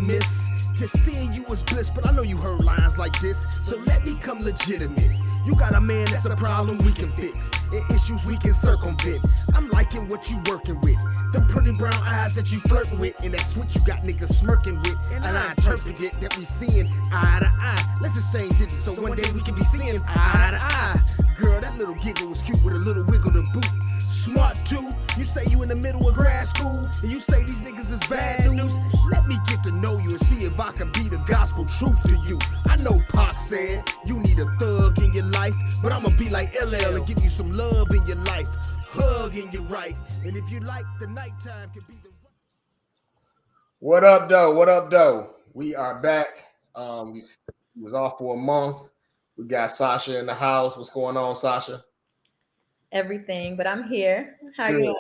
miss. Just seeing you was bliss, but I know you heard lines like this, so let me come legitimate. You got a man that's a problem we can fix, and issues we can circumvent. I'm liking what you working with, them pretty brown eyes that you flirting with, and that switch you got niggas smirking with. And I interpret it that we seeing eye to eye. Let's exchange digits so one day we can be seeing eye to eye. Girl, that little giggle was cute with a little wiggle to boot. Smart too, you say you in the middle of grad school, and you say these niggas is bad news. Let me get to know you and see if I can be the gospel truth to you. I know Pac said you need a thug in your life, but I'ma be like LL and give you some love in your life, hug in your right, and if you like, the nighttime can be the... What up, though? What up, though? We are back. We was off for a month. We got Sasha in the house. What's going on, Sasha? Everything, but I'm here. How good. are you doing?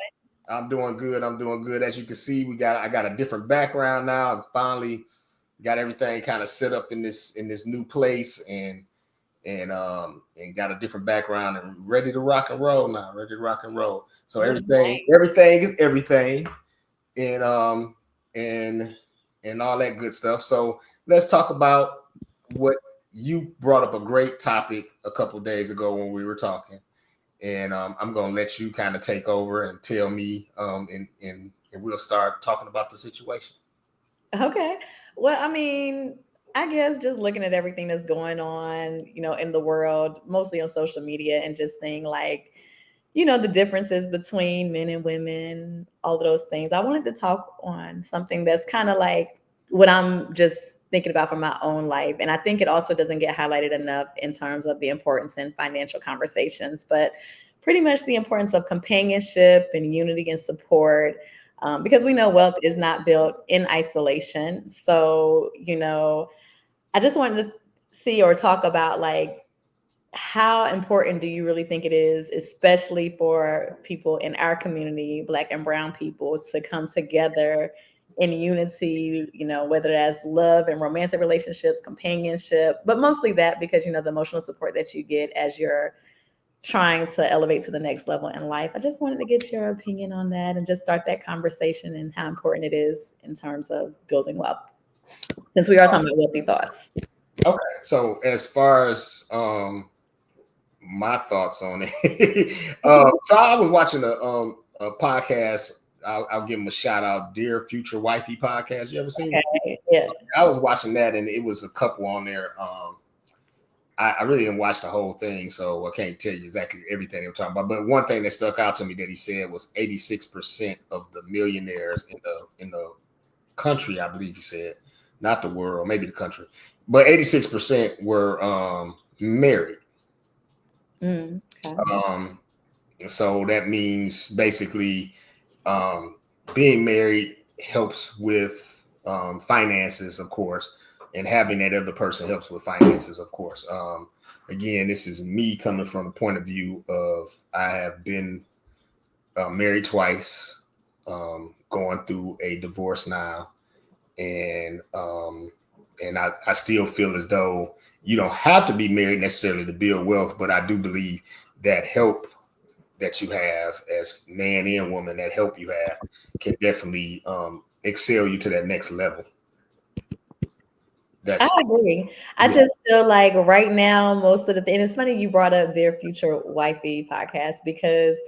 I'm doing good. I'm doing good. As you can see, I got a different background now. I finally got everything kind of set up in this new place and got a different background and ready to rock and roll now. Ready to rock and roll. So everything is everything, and all that good stuff. So let's talk about what you brought up, a great topic a couple of days ago when we were talking. And I'm going to let you kind of take over and tell me, and we'll start talking about the situation. Okay. Well, I mean, I guess just looking at everything that's going on, in the world, mostly on social media, and just seeing like, the differences between men and women, all of those things. I wanted to talk on something that's kind of like what I'm just thinking about for my own life. And I think it also doesn't get highlighted enough in terms of the importance in financial conversations, but pretty much the importance of companionship and unity and support, because we know wealth is not built in isolation. So, I just wanted to see or talk about like, how important do you really think it is, especially for people in our community, Black and brown people, to come together in unity, whether that's love and romantic relationships, companionship, but mostly that because, the emotional support that you get as you're trying to elevate to the next level in life. I just wanted to get your opinion on that and just start that conversation and how important it is in terms of building wealth, since we are talking about wealthy thoughts. Okay. So as far as my thoughts on it, so I was watching a podcast. I'll give them a shout out, Dear Future Wifey podcast. You ever seen it? Yeah. I was watching that, and it was a couple on there. I really didn't watch the whole thing, so I can't tell you exactly everything they were talking about. But one thing that stuck out to me that he said was 86% of the millionaires in the country, I believe he said, not the world, maybe the country, but 86% were married. Okay. So that means basically being married helps with finances, of course, and having that other person helps with finances, of course. Again, this is me coming from the point of view of I have been married twice, going through a divorce now, and I still feel as though you don't have to be married necessarily to build wealth, but I do believe that help that you have as man and woman, that help you have, can definitely excel you to that next level. I agree. I just feel like right now, most of the thing, and it's funny you brought up Dear Future Wifey podcast, because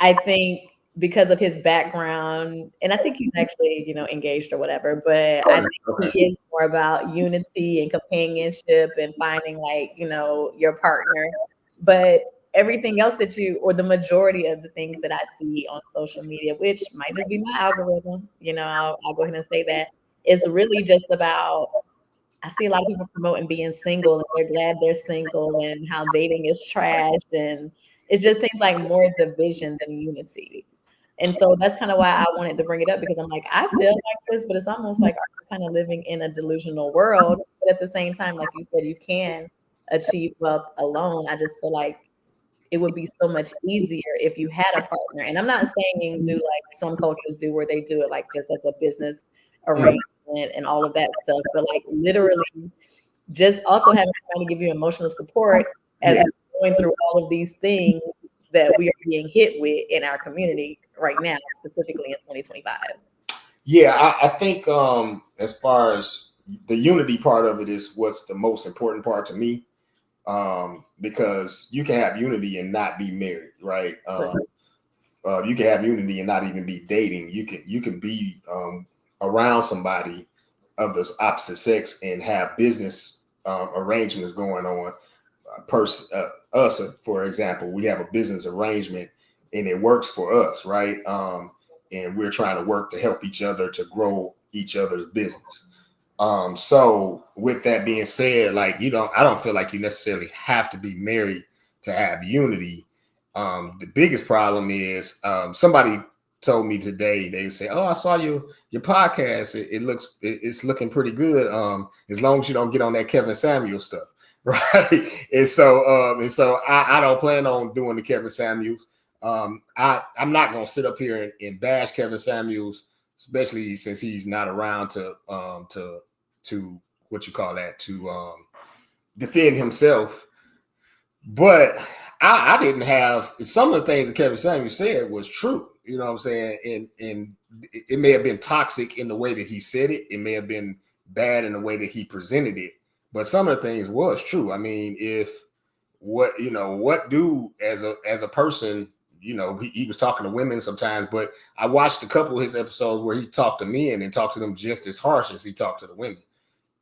I think because of his background, and I think he's actually, engaged or whatever, but I think he is more about unity and companionship and finding like, your partner. But everything else or the majority of the things that I see on social media, which might just be my algorithm, I'll go ahead and say that, is really just about, I see a lot of people promoting being single and they're glad they're single and how dating is trash. And it just seems like more division than unity. And so that's kind of why I wanted to bring it up, because I'm like, I feel like this, but it's almost like I'm kind of living in a delusional world. But at the same time, like you said, you can achieve wealth alone. I just feel like it would be so much easier if you had a partner. And I'm not saying do like some cultures do, where they do it like just as a business arrangement and all of that stuff, but like literally just also having somebody to give you emotional support as you're going through all of these things that we are being hit with in our community right now, specifically in 2025. Yeah, I think as far as the unity part of it is what's the most important part to me. Because you can have unity and not be married, right? You can have unity and not even be dating. You can be around somebody of the opposite sex and have business arrangements going on. Us, for example, we have a business arrangement and it works for us, right? And we're trying to work to help each other to grow each other's business. So with that being said, like, I don't feel like you necessarily have to be married to have unity. The biggest problem is somebody told me today, they say, "Oh, I saw your podcast. It's looking pretty good. As long as you don't get on that Kevin Samuel stuff." Right. And so I don't plan on doing the Kevin Samuels. I'm not gonna sit up here and bash Kevin Samuels, especially since he's not around to what you call that, to defend himself. But I didn't have some of the things that Kevin Samuel said was true. You know what I'm saying? And it may have been toxic in the way that he said it. It may have been bad in the way that he presented it. But some of the things was true. I mean, what do as a person, he was talking to women sometimes, but I watched a couple of his episodes where he talked to men and talked to them just as harsh as he talked to the women.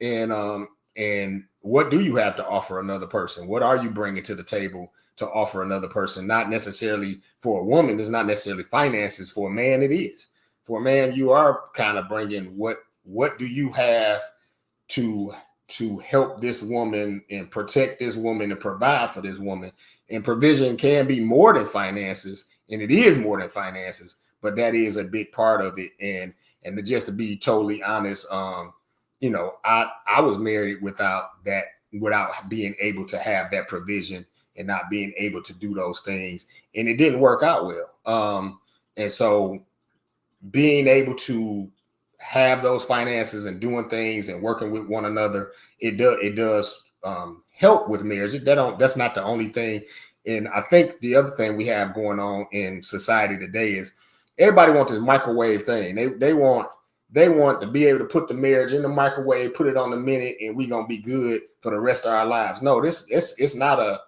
And what do you have to offer another person? What are you bringing to the table to offer another person? Not necessarily for a woman, it's not necessarily finances. For a man, it is. For a man, you are kind of bringing what do you have to help this woman and protect this woman and provide for this woman. And provision can be more than finances, and it is more than finances, but that is a big part of it. And just to be totally honest, I was married without being able to have that provision and not being able to do those things. And it didn't work out well. And so being able to have those finances and doing things and working with one another, it does help with marriage. That's not the only thing. And I think the other thing we have going on in society today is everybody wants this microwave thing. They want to be able to put the marriage in the microwave, put it on the minute, and we're gonna be good for the rest of our lives. No, it's not a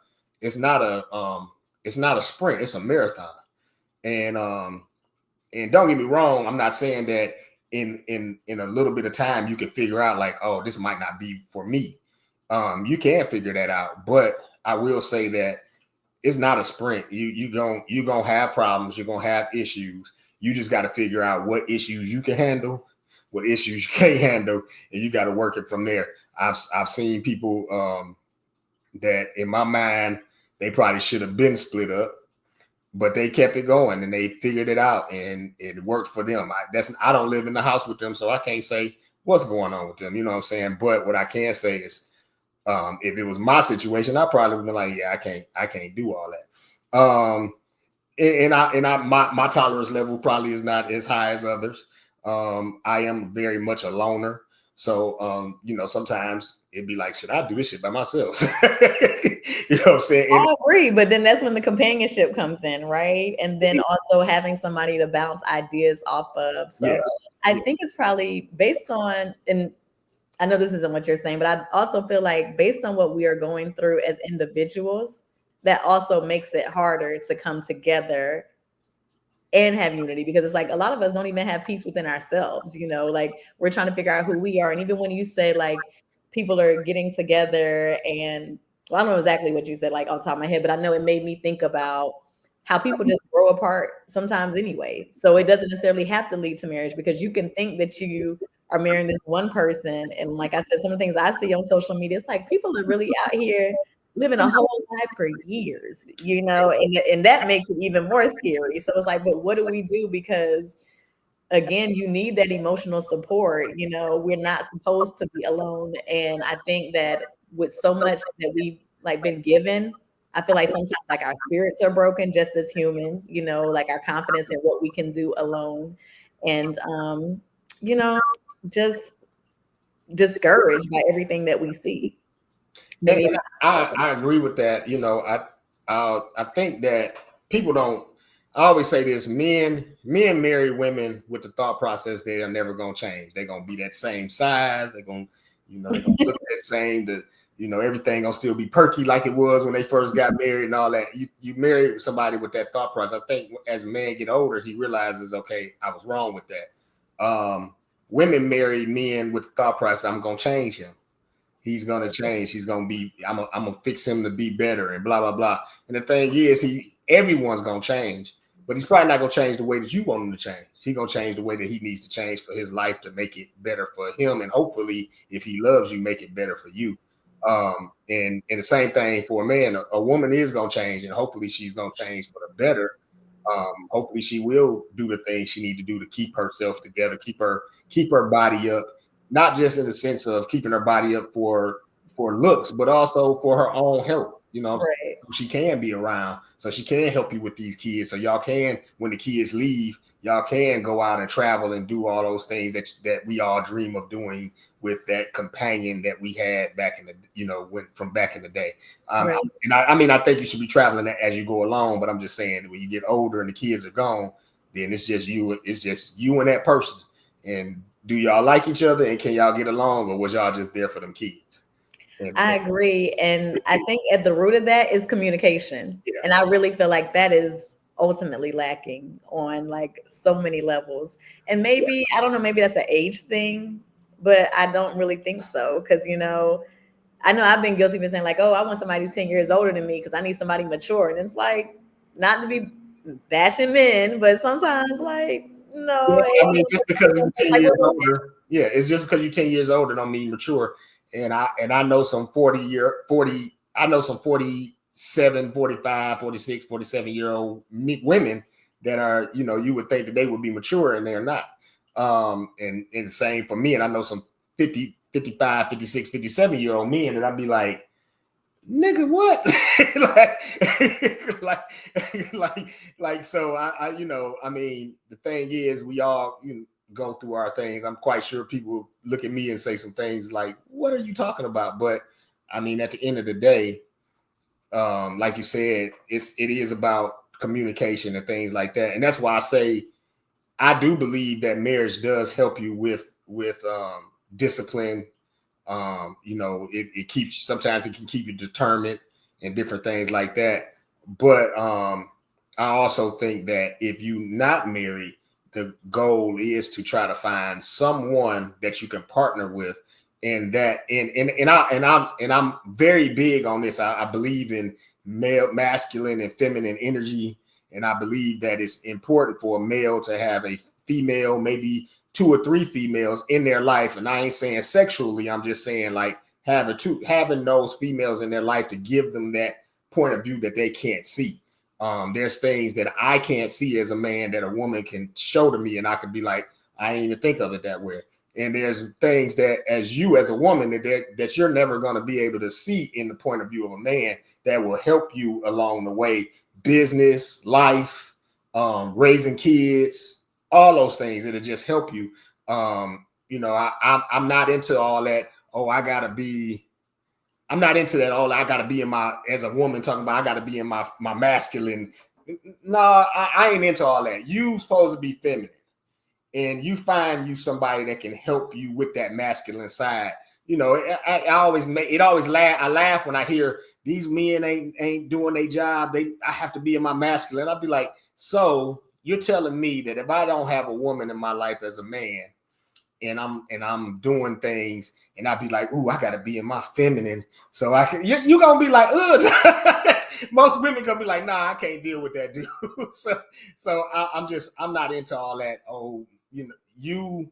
sprint, it's a marathon. And don't get me wrong, I'm not saying that in a little bit of time you can figure out like, oh, this might not be for me. You can figure that out, but I will say that it's not a sprint. You're gonna have problems, you're gonna have issues. You just got to figure out what issues you can handle, what issues you can't handle, and you got to work it from there. I've seen people that in my mind they probably should have been split up, but they kept it going and they figured it out and it worked for them. I don't live in the house with them, so I can't say what's going on with them. You know what I'm saying? But what I can say is, if it was my situation, I probably would be like, yeah, I can't do all that. My tolerance level probably is not as high as others. I am very much a loner. So, sometimes it'd be like, should I do this shit by myself? You know what I'm saying? I agree, but then that's when the companionship comes in, right? And then also having somebody to bounce ideas off of. So I think it's probably based on, and I know this isn't what you're saying, but I also feel like based on what we are going through as individuals, that also makes it harder to come together and have unity, because it's like a lot of us don't even have peace within ourselves, like we're trying to figure out who we are. And even when you say like people are getting together and, well, I don't know exactly what you said like off the top of my head, but I know it made me think about how people just grow apart sometimes anyway. So it doesn't necessarily have to lead to marriage, because you can think that you are marrying this one person. And like I said, some of the things I see on social media, it's like people are really out here living a whole life for years, and that makes it even more scary. So it's like, but what do we do? Because again, you need that emotional support. We're not supposed to be alone. And I think that with so much that we've like been given, I feel like sometimes like our spirits are broken just as humans, like our confidence in what we can do alone. And, just discouraged by everything that we see. And I agree with that. I think that people don't I always say this: men marry women with the thought process they are never gonna change. They're gonna be that same size. They're gonna, they're gonna look that same. Everything gonna still be perky like it was when they first got married and all that. You marry somebody with that thought process. I think as a man get older, he realizes, okay, I was wrong with that. Women marry men with the thought process, I'm gonna change him. He's gonna change. He's gonna be. I'm gonna fix him to be better and blah blah blah. And the thing is, everyone's gonna change. But he's probably not going to change the way that you want him to change. He's going to change the way that he needs to change for his life to make it better for him. And hopefully, if he loves you, make it better for you. And the same thing for a man. A woman is going to change, and hopefully she's going to change for the better. Hopefully she will do the things she needs to do to keep herself together, keep her body up, not just in the sense of keeping her body up for looks, but also for her own health. Right. She can be around, so she can help you with these kids. So y'all can, when the kids leave, y'all can go out and travel and do all those things that we all dream of doing with that companion that we had back in the, from back in the day. Right. And I think you should be traveling as you go along. But I'm just saying, when you get older and the kids are gone, then it's just you. It's just you and that person. And do y'all like each other? And can y'all get along, or was y'all just there for them kids? I agree. And I think at the root of that is communication. Yeah. And I really feel like that is ultimately lacking on like so many levels. And maybe, I don't know, maybe that's an age thing, but I don't really think so. Because, I know I've been guilty of saying like, oh, I want somebody 10 years older than me because I need somebody mature. And it's like, not to be bashing men, but sometimes like, no. Yeah, I mean, just because you're 10 years older, it's just because you're 10 years older don't mean mature. And I know some 47, 45, 46, 47-year-old women that are, you would think that they would be mature and they're not. And the same for me. And I know some 50, 55, 56, 57-year-old men that I'd be like, nigga, what? So I mean, the thing is we all, go through our things. I'm quite sure people look at me and say some things like, what are you talking about? But I mean, at the end of the day, like you said, it is about communication and things like that. And that's why I say, I do believe that marriage does help you with discipline. It keeps, sometimes it can keep you determined and different things like that. But I also think that if you're not married, the goal is to try to find someone that you can partner with, and I'm very big on this. I believe in masculine and feminine energy, and I believe that it's important for a male to have a female, maybe 2 or 3 females in their life. And I ain't saying sexually, I'm just saying like having those females in their life to give them that point of view that they can't see. There's things that I can't see as a man that a woman can show to me, and I could be like, I didn't even think of it that way. And there's things that as a woman that you're never going to be able to see in the point of view of a man that will help you along the way, business, life, raising kids, all those things. It'll just help you. I'm not into all that. Oh, I'm not into that. I got to be as a woman talking about, I got to be in my masculine. No, I ain't into all that. You supposed to be feminine, and you find you somebody that can help you with that masculine side. I laugh when I hear these men ain't doing their job. I have to be in my masculine. I'll be like, so you're telling me that if I don't have a woman in my life as a man, and I'm doing things, and I'd be like, ooh, I gotta be in my feminine. So I can, you gonna be like, ugh. Most women gonna be like, nah, I can't deal with that dude. so I'm not into all that. Oh, you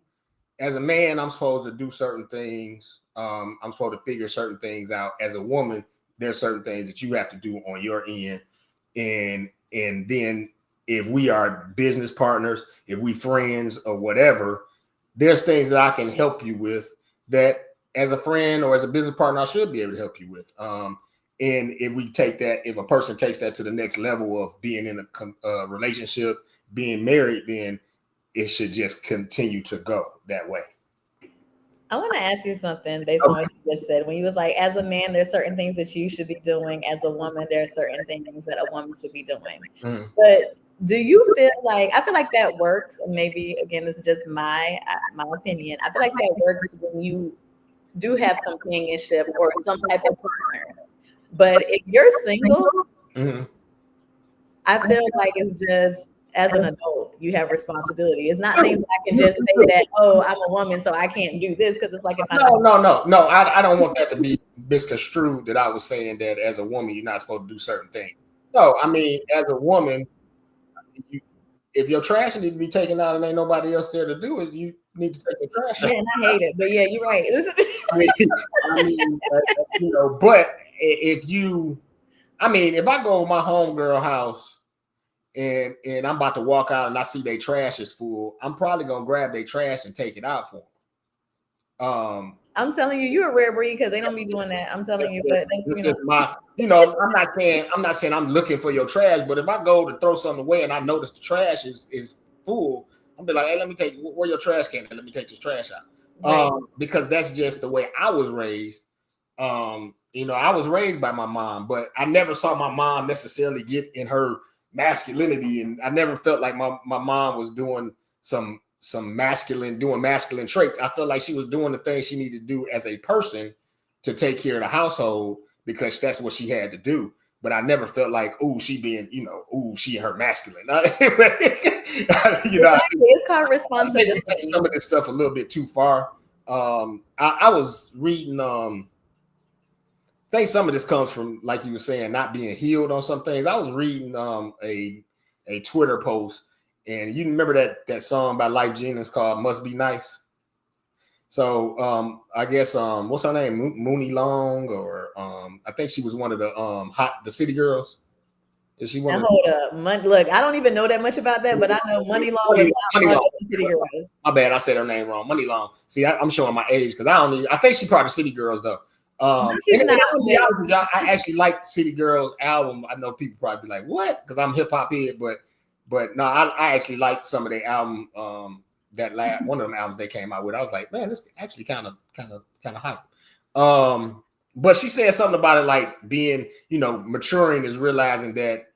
as a man, I'm supposed to do certain things. I'm supposed to figure certain things out. As a woman, there's certain things that you have to do on your end. And then if we are business partners, if we friends or whatever, there's things that I can help you with that as a friend or as a business partner, I should be able to help you with. And if a person takes that to the next level of being in a relationship, being married, then it should just continue to go that way. I want to ask you something based on what you just said. When you was like, as a man, there's certain things that you should be doing. As a woman, there are certain things that a woman should be doing. Mm-hmm. But Do you feel like, I feel like that works, and maybe again it's just my opinion. I feel like that works when you do have companionship or some type of partner. But if you're single, Mm-hmm. I feel like it's just as an adult, you have responsibility. It's not things that I can just say that, oh, I'm a woman, so I can't do this, because it's like if I No. I don't want that to be misconstrued that I was saying that as a woman you're not supposed to do certain things. No, I mean as a woman, you, if your trash needs to be taken out and ain't nobody else there to do it, you need to take the trash out. man, I hate it. But yeah, you're right. I mean, but if you, I mean, if I go to my homegirl house and I'm about to walk out and I see their trash is full, I'm probably gonna grab their trash and take it out for them. I'm telling you, you're a rare breed because they don't be doing that. I'm telling you, but it's just my, I'm not saying I'm looking for your trash, but if I go to throw something away and I notice the trash is full, I'm be like, hey, let me take where your trash can, and let me take this trash out. right. Because that's just the way I was raised. I was raised by my mom, but I never saw my mom necessarily get in her masculinity, and I never felt like my mom was doing some masculine traits. I felt like she was doing the things she needed to do as a person to take care of the household because that's what she had to do. But I never felt like, oh, she being, she her masculine. It's called responsibility. Take some of this stuff a little bit too far. I was reading. I think some of this comes from, like you were saying, not being healed on some things. I was reading a Twitter post. And you remember that song by Life Genius called "Must Be Nice"? So I guess what's her name? Mooney Long, or I think she was one of the City Girls. Is she one? Hold up, look, I don't even know that much about that, but I know Money Long was Money Long. City Girls. My bad, I said her name wrong. Money Long. See, I'm showing my age because I think she's part of City Girls though. I actually liked City Girls album. I know people probably be like, "What?" Because I'm hip hop head, but no, I actually liked some of their album. That last one of them albums they came out with, I was like, man, this actually kind of hype. But she said something about it like being, maturing is realizing that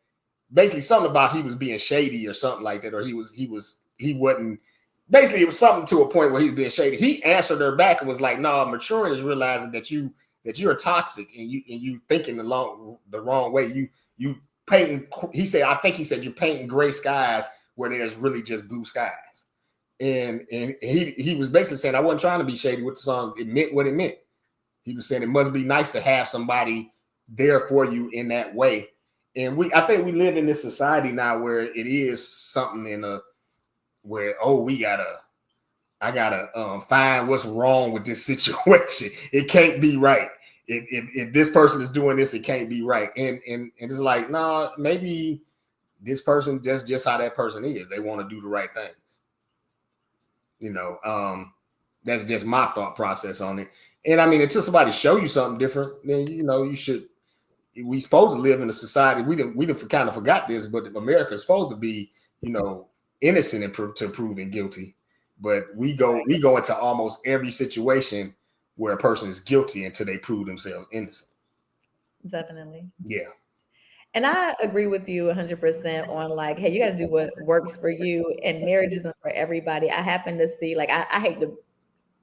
basically something about he was being shady or something like that, or he wasn't. Basically, it was something to a point where he was being shady. He answered her back and was like, no, maturing is realizing that you're toxic and you thinking the wrong way. You painting, he said you're painting gray skies where there's really just blue skies. And he was basically saying, I wasn't trying to be shady with the song. It meant what it meant. He was saying it must be nice to have somebody there for you in that way. And I think we live in this society now where it is something where, I gotta find what's wrong with this situation. It can't be right. If this person is doing this, it can't be right. And it's like, nah, maybe this person, that's just how that person is. They want to do the right things. That's just my thought process on it. And I mean, until somebody show you something different, then you should. We supposed to live in a society. We didn't kind of forgot this, but America is supposed to be, innocent to proven guilty. But we go into almost every situation where a person is guilty until they prove themselves innocent. Definitely. Yeah. And I agree with you 100% on like, hey, you got to do what works for you, and marriage isn't for everybody. I happen to see, like, I hate to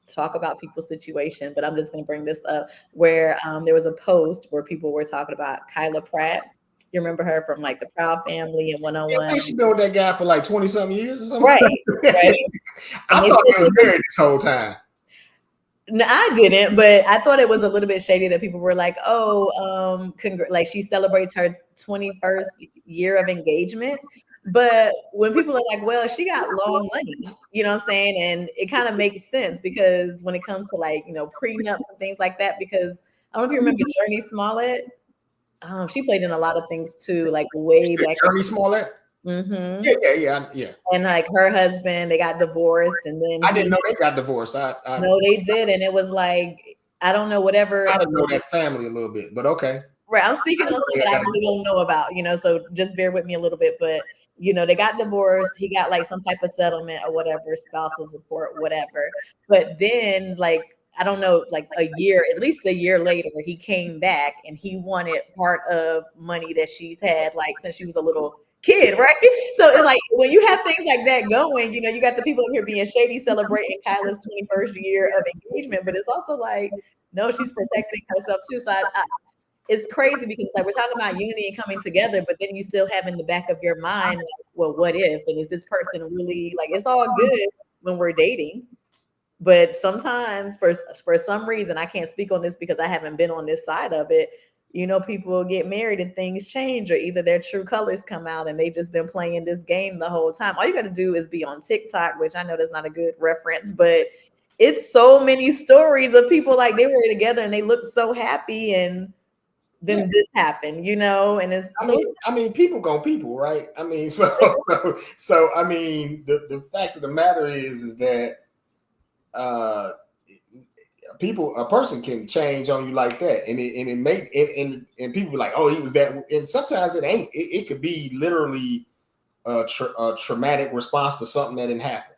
talk about people's situation, but I'm just going to bring this up where there was a post where people were talking about Kyla Pratt. You remember her from like the Proud Family and 101? Yeah, she's been with that guy for like 20-something years or something. Right. I thought he was married this whole time. No, I didn't, but I thought it was a little bit shady that people were like, "Oh, like she celebrates her 21st year of engagement." But when people are like, "Well, she got long money," you know what I'm saying, and it kind of makes sense because when it comes to like prenups and things like that, because I don't know if you remember Journey Smollett. She played in a lot of things too, like way back. Journey Smollett. Mm-hmm. Yeah. And like her husband, they got divorced, and then I didn't know they got divorced. No, they did, and it was like I don't know whatever. I didn't know that family a little bit, but okay. Right, I'm speaking on something that I really don't know about, so just bear with me a little bit. But they got divorced. He got like some type of settlement or whatever, spousal support, whatever. But then, like, I don't know, like at least a year later, he came back and he wanted part of money that she's had, like since she was a little kid, right? So it's like when you have things like that going, you know, you got the people up here being shady, celebrating Kyla's 21st year of engagement, but it's also like, no, she's protecting herself too. So it's crazy because like we're talking about unity and coming together, but then you still have in the back of your mind, like, well, what if? And is this person really like? It's all good when we're dating, but sometimes for some reason, I can't speak on this because I haven't been on this side of it. You know, people get married and things change, or either their true colors come out and they just been playing this game the whole time. All you got to do is be on TikTok, which I know that's not a good reference, but it's so many stories of people like they were together and they looked so happy, and then this happened, you know, and it's I mean, people gonna people, right? I mean, so I mean, the fact of the matter is that a person can change on you like that, and it make and people be like, oh, he was that, and sometimes it ain't. It could be literally a traumatic response to something that didn't happen.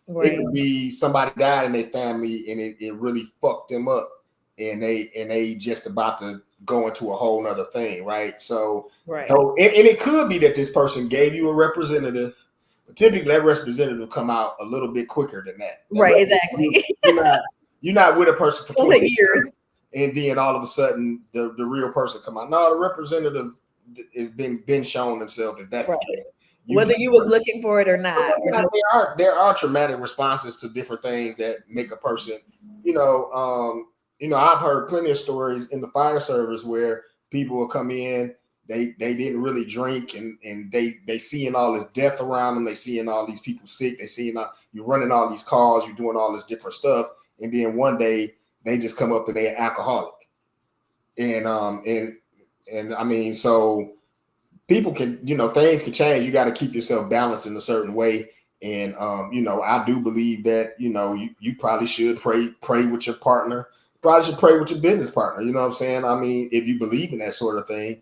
Right. It could be somebody died in their family and it really fucked them up, and they just about to go into a whole nother thing, right? So, and it could be that this person gave you a representative. Typically, that representative come out a little bit quicker than that. Right, exactly. You're not with a person for 20 years, and then all of a sudden the real person come out. No, the representative has been shown himself, if that's the case. Whether you was looking for it or not. There are traumatic responses to different things that make a person, I've heard plenty of stories in the fire service where people will come in, they didn't really drink, and they seeing all this death around them, they seeing all these people sick, they seeing you're running all these calls, you're doing all this different stuff, and then one day they just come up and they're alcoholic. And I mean, so people can, things can change. You got to keep yourself balanced in a certain way. And, I do believe that, you probably should pray with your partner. Probably should pray with your business partner. You know what I'm saying? I mean, if you believe in that sort of thing,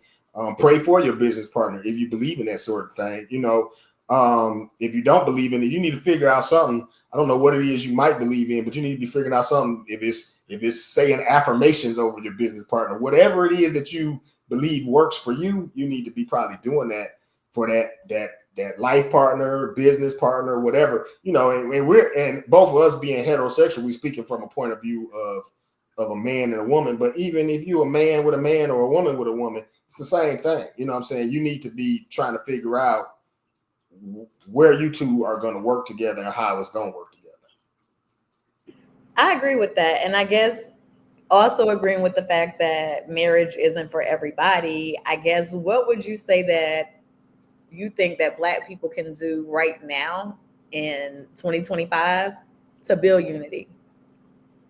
pray for your business partner. If you believe in that sort of thing, if you don't believe in it, you need to figure out something. I don't know what it is you might believe in, but you need to be figuring out something. If it's saying affirmations over your business partner, whatever it is that you believe works for you, you need to be probably doing that for that life partner, business partner, whatever, and both of us being heterosexual, we speaking from a point of view of a man and a woman. But even if you're a man with a man or a woman with a woman, it's the same thing. You know what I'm saying? You need to be trying to figure out where you two are going to work together and how it's going to work together. I agree with that. And I guess also agreeing with the fact that marriage isn't for everybody, I guess, what would you say that you think that Black people can do right now in 2025 to build unity?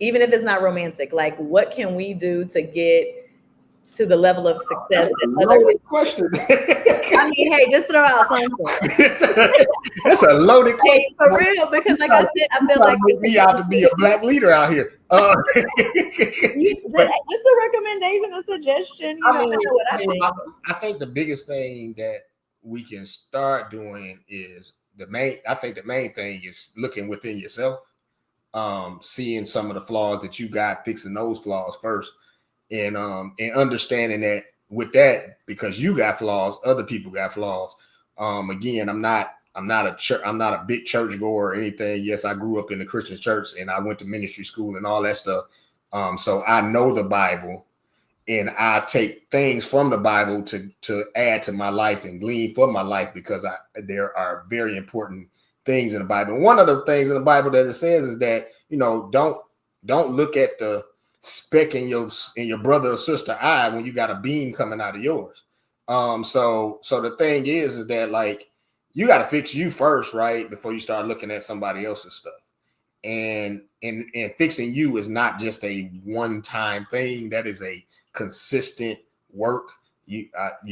Even if it's not romantic, like what can we do to get to the level of success? That's a loaded question. I mean, hey, just throw out something. That's a loaded question. Hey, for real, because like I said, I feel like we ought to be a Black leader out here. Just a recommendation, a suggestion. I think the biggest thing that we can start doing is the main thing is looking within yourself, seeing some of the flaws that you got, fixing those flaws first, and understanding that with that, because you got flaws, other people got flaws. Again, I'm not a big church goer or anything. Yes, I grew up in the Christian church and I went to ministry school and all that stuff. So I know the Bible, and I take things from the Bible to add to my life and glean for my life, because there are very important things in the Bible. And one of the things in the Bible that it says is that, don't look at the speck in your brother or sister eye when you got a beam coming out of yours. So the thing is that, like, you got to fix you first, right, before you start looking at somebody else's stuff. And fixing you is not just a one-time thing. That is a consistent work. You got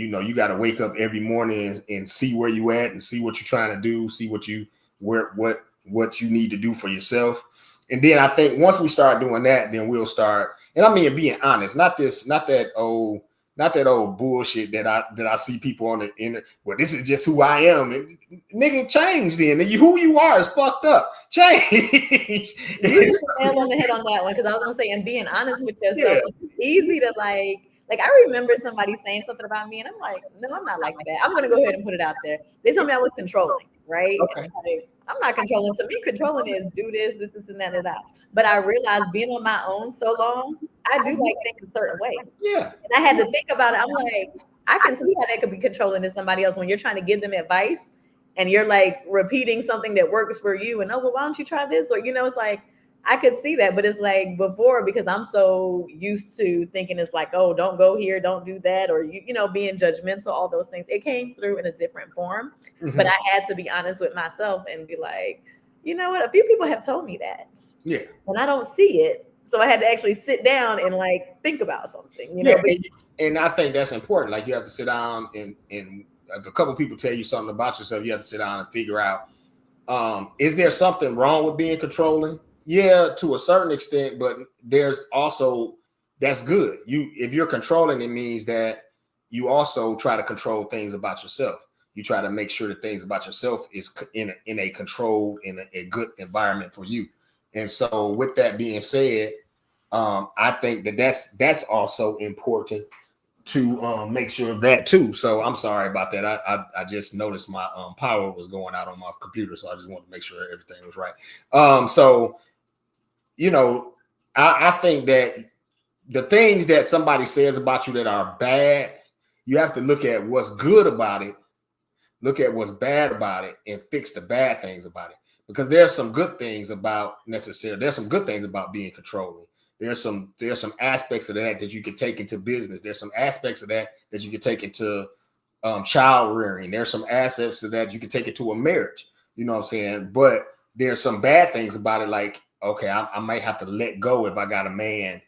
to wake up every morning and see where you at and see what you're trying to do, see what you need to do for yourself. And then I think once we start doing that, then we'll start. And I mean, being honest, not that old bullshit that I see people on the internet. Well, this is just who I am. And, nigga, change then. Who you are is fucked up. Change. You just nailed on the head on that one, because I was gonna say, and being honest with yourself, it's easy to like Like I remember somebody saying something about me, and I'm like, no, I'm not like that. I'm gonna go ahead and put it out there. They told me I was controlling, right? And Okay. I'm like, I'm not controlling. To me, controlling is do this, and that. But I realized being on my own so long, I do like things a certain way. Yeah. And I had to think about it. I'm like, I can see how that could be controlling to somebody else when you're trying to give them advice and you're like repeating something that works for you. And oh, well, why don't you try this? Or, it's like, I could see that. But it's like before, because I'm so used to thinking it's like, oh, don't go here, don't do that. Or, being judgmental, all those things. It came through in a different form. Mm-hmm. But I had to be honest with myself and be like, you know what? A few people have told me that. Yeah. And I don't see it. So I had to actually sit down and like think about something, Yeah, and I think that's important. Like you have to sit down and if a couple people tell you something about yourself, you have to sit down and figure out, is there something wrong with being controlling? Yeah, to a certain extent, but there's also that's good. If you're controlling, it means that you also try to control things about yourself. You try to make sure that things about yourself is in a controlled, in a good environment for you. And so, with that being said, I think that's also important to make sure of that too. So I'm sorry about that. I just noticed my power was going out on my computer, so I just wanted to make sure everything was right. So I think that the things that somebody says about you that are bad, you have to look at what's good about it, look at what's bad about it, and fix the bad things about it. Because there's some good things about there's some good things about being controlling. There's some aspects of that you can take into business. There's some aspects of that you can take into child rearing. There's some aspects of that you can take into a marriage. You know what I'm saying? But there's some bad things about it. Like, okay, I might have to let go if I got a man.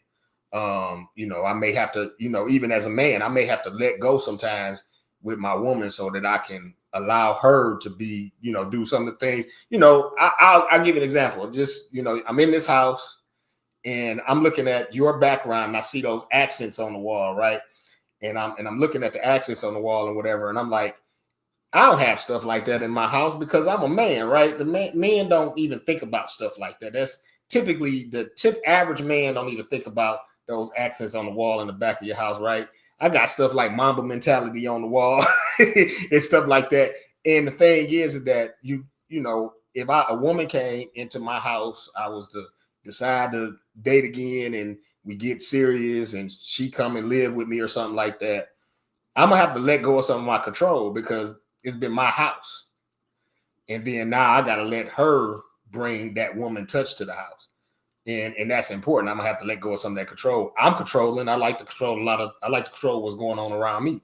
I may have to, even as a man, I may have to let go sometimes with my woman so that I can allow her to be, do some of the things. I'll give you an example. Just, I'm in this house. And I'm looking at your background and I see those accents on the wall, right? And I'm looking at the accents on the wall and whatever. And I'm like, I don't have stuff like that in my house because I'm a man, right? The men don't even think about stuff like that. That's typically the average man don't even think about those accents on the wall in the back of your house, right? I got stuff like Mamba mentality on the wall and stuff like that. And the thing is that if a woman came into my house, I was to decide to date again and we get serious and she come and live with me or something like that, I'm gonna have to let go of some of my control because it's been my house. And then now I gotta let her bring that woman touch to the house. And that's important. I'm gonna have to let go of some of that control. I'm controlling. I like to control what's going on around me.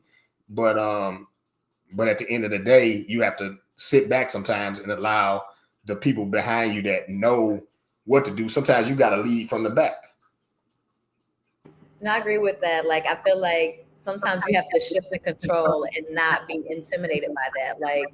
But at the end of the day, you have to sit back sometimes and allow the people behind you that know what to do. Sometimes you got to lead from the back. No, I agree with that. Like, I feel like sometimes you have to shift the control and not be intimidated by that. Like,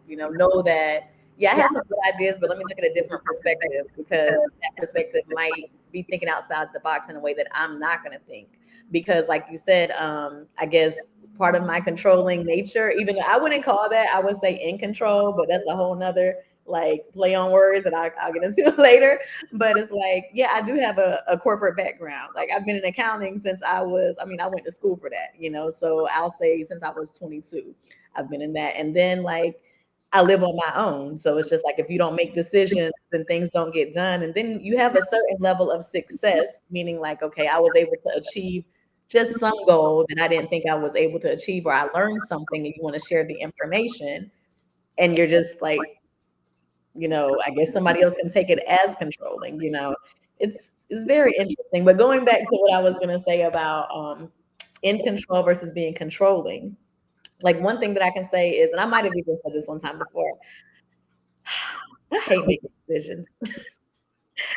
know that, yeah, I have some good ideas, but let me look at a different perspective because that perspective might be thinking outside the box in a way that I'm not going to think. Because like you said, I guess part of my controlling nature, even though I wouldn't call that, I would say in control, but that's a whole nother like play on words that I'll get into later. But it's like, yeah, I do have a corporate background. Like I've been in accounting since I went to school for that, so I'll say since I was 22, I've been in that. And then like I live on my own. So it's just like if you don't make decisions, then things don't get done. And then you have a certain level of success, meaning like, okay, I was able to achieve just some goal that I didn't think I was able to achieve, or I learned something and you want to share the information. And you're just like, I guess somebody else can take it as controlling, it's very interesting. But going back to what I was going to say about in control versus being controlling, like one thing that I can say is, and I might have even said this one time before, I hate making decisions.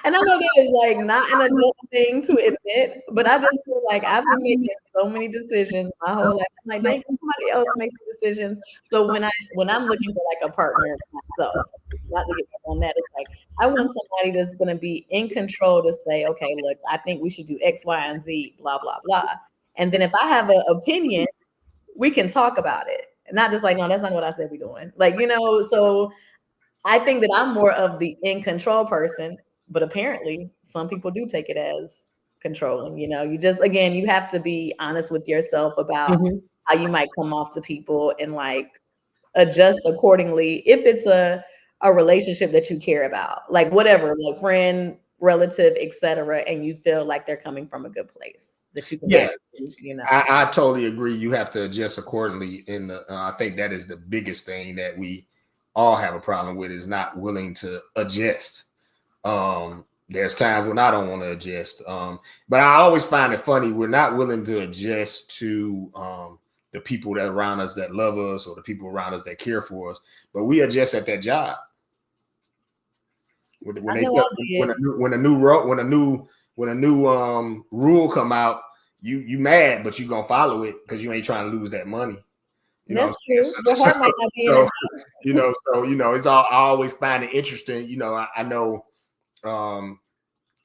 And I know that is like not an adult thing to admit, but I just feel like I've been making so many decisions my whole life. I'm like, dang, somebody else makes decisions. So when I'm looking for like a partner myself, not to get back on that, it's like I want somebody that's going to be in control to say, okay, look, I think we should do X, Y, and Z, blah, blah, blah. And then if I have an opinion, we can talk about it. Not just like, no, that's not what I said we're doing. Like, so I think that I'm more of the in control person, but apparently some people do take it as controlling. You just, again, you have to be honest with yourself about how you might come off to people and like adjust accordingly if it's a relationship that you care about, like whatever, like friend, relative, etc., and you feel like they're coming from a good place that you can I totally agree. You have to adjust accordingly. And I think that is the biggest thing that we all have a problem with, is not willing to adjust. There's times when I don't want to adjust. But I always find it funny. We're not willing to adjust to the people that around us that love us, or the people around us that care for us, but we adjust at that job. When a new rule come out, you mad, but you gonna follow it because you ain't trying to lose that money. That's true. Your heart might not be in it. It's all, I always find it interesting. I know.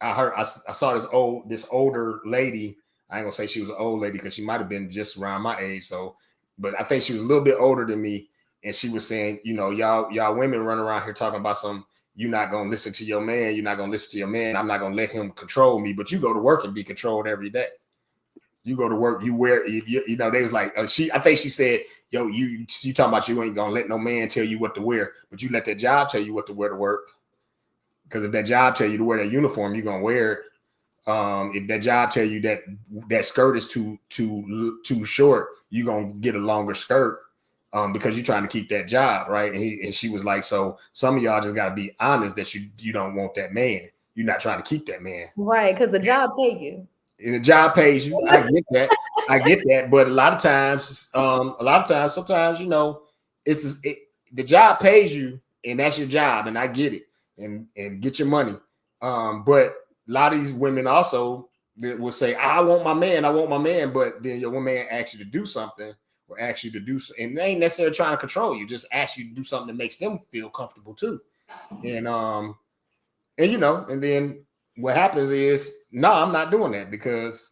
I saw this older lady. I ain't gonna say she was an old lady because she might have been just around my age. So, but I think she was a little bit older than me. And she was saying, y'all women run around here talking about you're not gonna listen to your man. You're not gonna listen to your man. I'm not gonna let him control me. But you go to work and be controlled every day. You go to work, you wear, they was like, I think she said, yo, you talking about you ain't gonna let no man tell you what to wear, but you let that job tell you what to wear to work. Because if that job tell you to wear that uniform, you're gonna wear it. If that job tell you that skirt is too short, you're gonna get a longer skirt because you're trying to keep that job, right? And she was like, so some of y'all just gotta be honest that you don't want that man. You're not trying to keep that man, right? Because the job paid you. And the job pays you. I get that. I get that. But a lot of times, sometimes, it's the job pays you, and that's your job, and I get it, and get your money. But a lot of these women also will say, I want my man, but then your woman asks you to do something, or asks you to do, and they ain't necessarily trying to control you, just ask you to do something that makes them feel comfortable too. And then what happens is, no, I'm not doing that because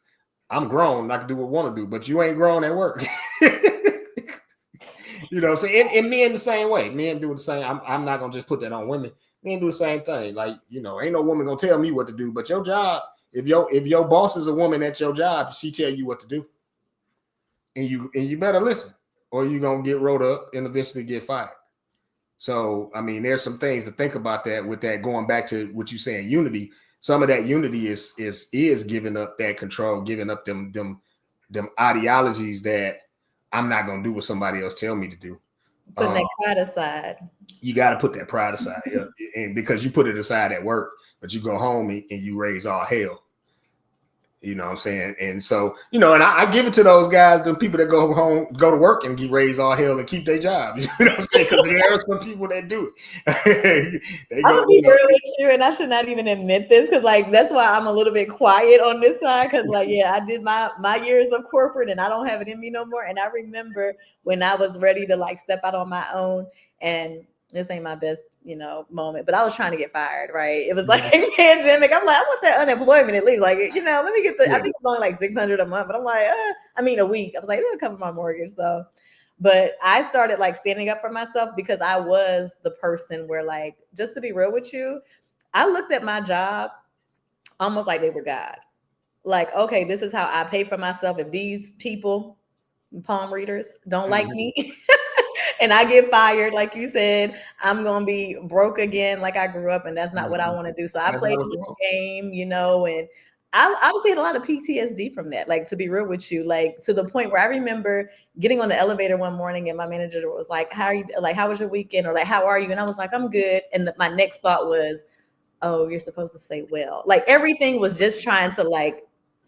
I'm grown. I can do what I want to do, but you ain't grown at work. So and men the same way. Men do the same. I'm not gonna just put that on women. Men do the same thing. Like, ain't no woman gonna tell me what to do, but your job, if your boss is a woman at your job, she tell you what to do. And you better listen, or you're gonna get rolled up and eventually get fired. So, I mean, there's some things to think about that, with that, going back to what you saying, unity. Some of that unity is giving up that control, giving up them ideologies that I'm not gonna do what somebody else tell me to do. Putting that pride aside. You got to put that pride aside, and because you put it aside at work, but you go home and you raise all hell. You know what I'm saying? And so, and I give it to those guys, the people that go to work and get raised all hell and keep their job. You know what I'm saying? Because there are some people that do it. I'm gonna be real with you, and I should not even admit this, because that's why I'm a little bit quiet on this side. Because I did my years of corporate, and I don't have it in me no more. And I remember when I was ready to step out on my own, and this ain't my best, moment, but I was trying to get fired, right? It was like pandemic. I'm like, I want that unemployment at least. Let me get I think it's only $600 a month, but I'm like, a week. I was like, it'll cover my mortgage. So, but I started standing up for myself, because I was the person where, just to be real with you, I looked at my job almost like they were God. Okay, this is how I pay for myself. If these people, palm readers, don't like me, and I get fired, like you said, I'm going to be broke again like I grew up, and that's not what I want to do. So I played the game, and I seeing a lot of PTSD from that, to be real with you, to the point where I remember getting on the elevator one morning and my manager was like, how are you? How was your weekend? Or how are you? And I was like, I'm good. And my next thought was, oh, you're supposed to say, well, everything was just trying to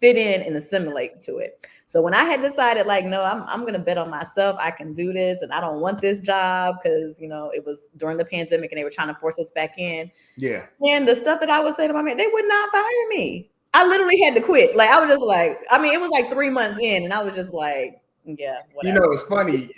fit in and assimilate to it. So when I had decided, no, I'm going to bet on myself, I can do this, and I don't want this job, because, it was during the pandemic and they were trying to force us back in. Yeah. And the stuff that I would say to my man, they would not fire me. I literally had to quit. I was just it was 3 months in, and I was just yeah, whatever. It's funny.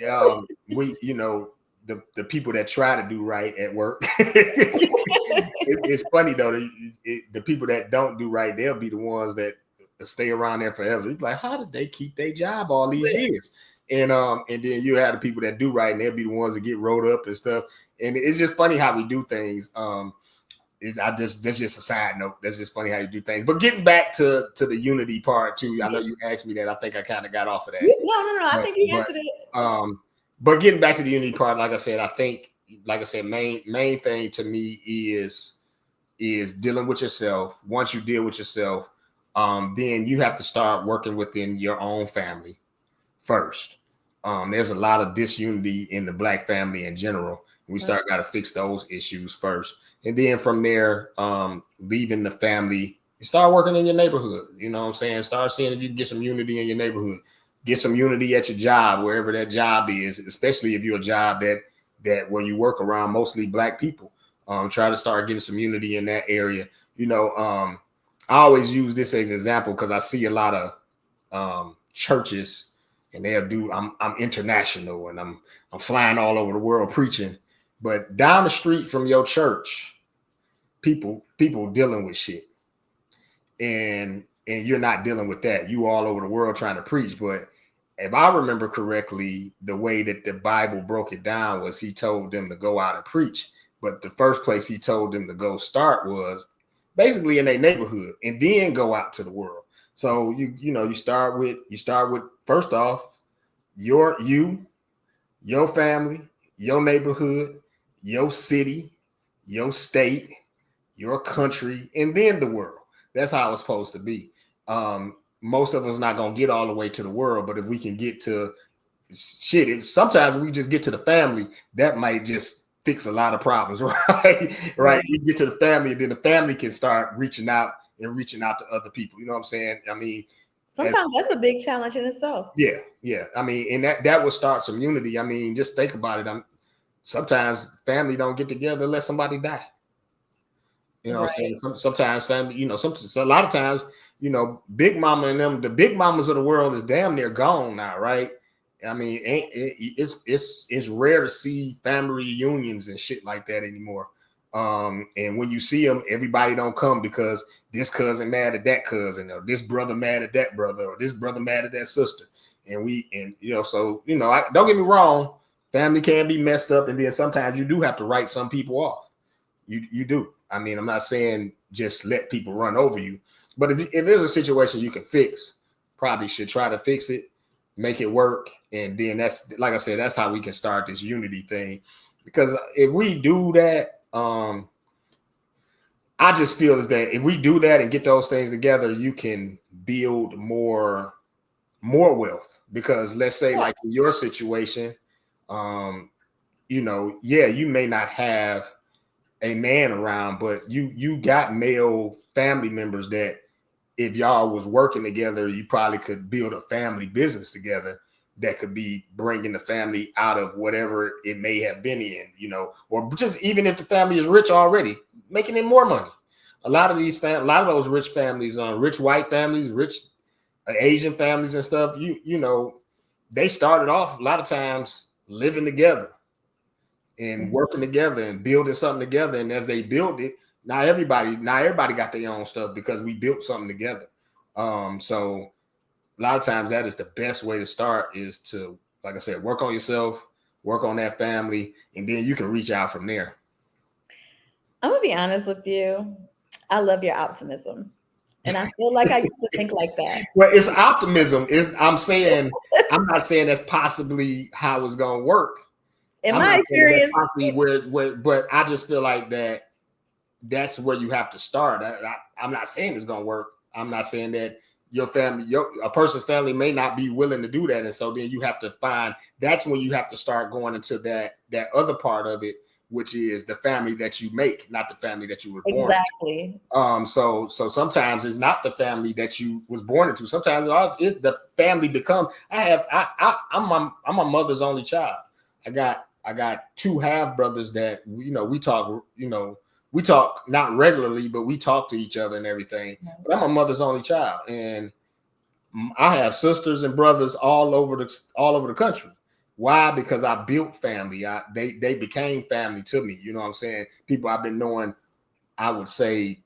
The people that try to do right at work, it's funny though. The people that don't do right, they'll be the ones that stay around there forever. You're like, how did they keep their job all these years? And then you have the people that do right, and they'll be the ones that get rolled up and stuff. And it's just funny how we do things. that's just a side note. That's just funny how you do things. But getting back to the unity part too, I know you asked me that. I think I kind of got off of that. No. I think you answered it. But getting back to the unity part, like I said, I think, like I said, main thing to me is dealing with yourself. Once you deal with yourself, then you have to start working within your own family first. There's a lot of disunity in the Black family in general. We got to fix those issues first. And then from there, leaving the family, you start working in your neighborhood. You know what I'm saying? Start seeing if you can get some unity in your neighborhood. Get some unity at your job, wherever that job is, especially if you're a job that where you work around mostly Black people. Try to start getting some unity in that area. You know, I always use this as an example because I see a lot of churches, and they'll do. I'm international, and I'm flying all over the world preaching. But down the street from your church, people dealing with shit, and you're not dealing with that. You all over the world trying to preach. But if I remember correctly, the way that the Bible broke it down was he told them to go out and preach. But the first place he told them to go start was basically in their neighborhood, and then go out to the world. So you start with first off your family, your neighborhood, your city, your state, your country, and then the world. That's how it's supposed to be. Most of us not gonna get all the way to the world, but if we can get to sometimes we just get to the family, that might just fix a lot of problems, right? Right. You get to the family, and then the family can start reaching out to other people. You know what I'm saying? I mean, sometimes that's a big challenge in itself. Yeah. I mean, and that will start some unity. I mean, just think about it. Sometimes family don't get together unless somebody die. You know what I'm saying? Sometimes family, a lot of times, Big Mama and them, the big mamas of the world is damn near gone now, right? I mean, it's rare to see family reunions and shit like that anymore. And when you see them, everybody don't come because this cousin mad at that cousin, or this brother mad at that brother, or this brother mad at that sister. Don't get me wrong, family can be messed up, and then sometimes you do have to write some people off. You do. I mean, I'm not saying just let people run over you, but if there's a situation you can fix, probably should try to fix it, make it work. And then that's, like I said, that's how we can start this unity thing. Because if we do that, I just feel that if we do that and get those things together, you can build more wealth. Because let's say like in your situation, you may not have a man around, but you got male family members that if y'all was working together, you probably could build a family business together that could be bringing the family out of whatever it may have been in, or just even if the family is rich already, making it more money. A lot of those rich families, rich white families, rich Asian families and stuff, they started off a lot of times living together and working together and building something together. And as they build it, now everybody got their own stuff because we built something together. So a lot of times that is the best way to start, is to, like I said, work on yourself, work on that family, and then you can reach out from there. I'm gonna be honest with you. I love your optimism. And I feel like I used to think like that. Well, it's optimism. I'm not saying that's possibly how it's gonna work. In my experience, but I just feel like that's where you have to start. I'm not saying it's gonna work. I'm not saying that your family, a person's family may not be willing to do that, and so then you have to find. That's when you have to start going into that other part of it, which is the family that you make, not the family that you were born into. So sometimes it's not the family that you was born into. Sometimes it's the family become. I'm my mother's only child. I got two half brothers that we talk not regularly, but we talk to each other and everything. But I'm my mother's only child, and I have sisters and brothers all over the country. Why? Because I built family. They became family to me. You know what I'm saying? People I've been knowing, I would say,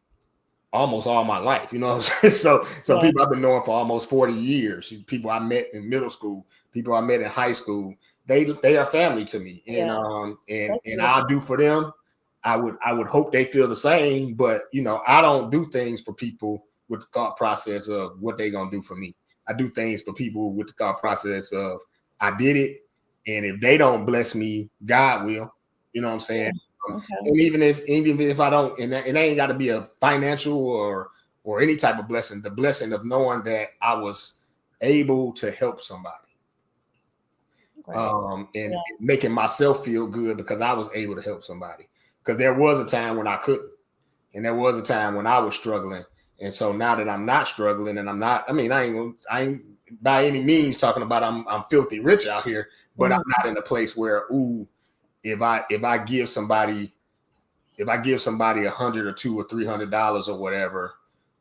almost all my life. You know what I'm saying? So people I've been knowing for almost 40 years. People I met in middle school, people I met in high school. They are family to me, and I'll do for them. I would hope they feel the same, but you know, I don't do things for people with the thought process of what they're gonna do for me. I do things for people with the thought process of I did it, and if they don't bless me, God will. You know what I'm saying? Okay. And even if I don't, and it ain't got to be a financial or any type of blessing. The blessing of knowing that I was able to help somebody, Right. and making myself feel good because I was able to help somebody. Because there was a time when I couldn't, and there was a time when I was struggling. And so now that I'm not struggling, and I'm not, I mean, I ain't by any means talking about I'm filthy rich out here, but I'm not in a place where, ooh, if I give somebody $100 or $200 or $300 or whatever,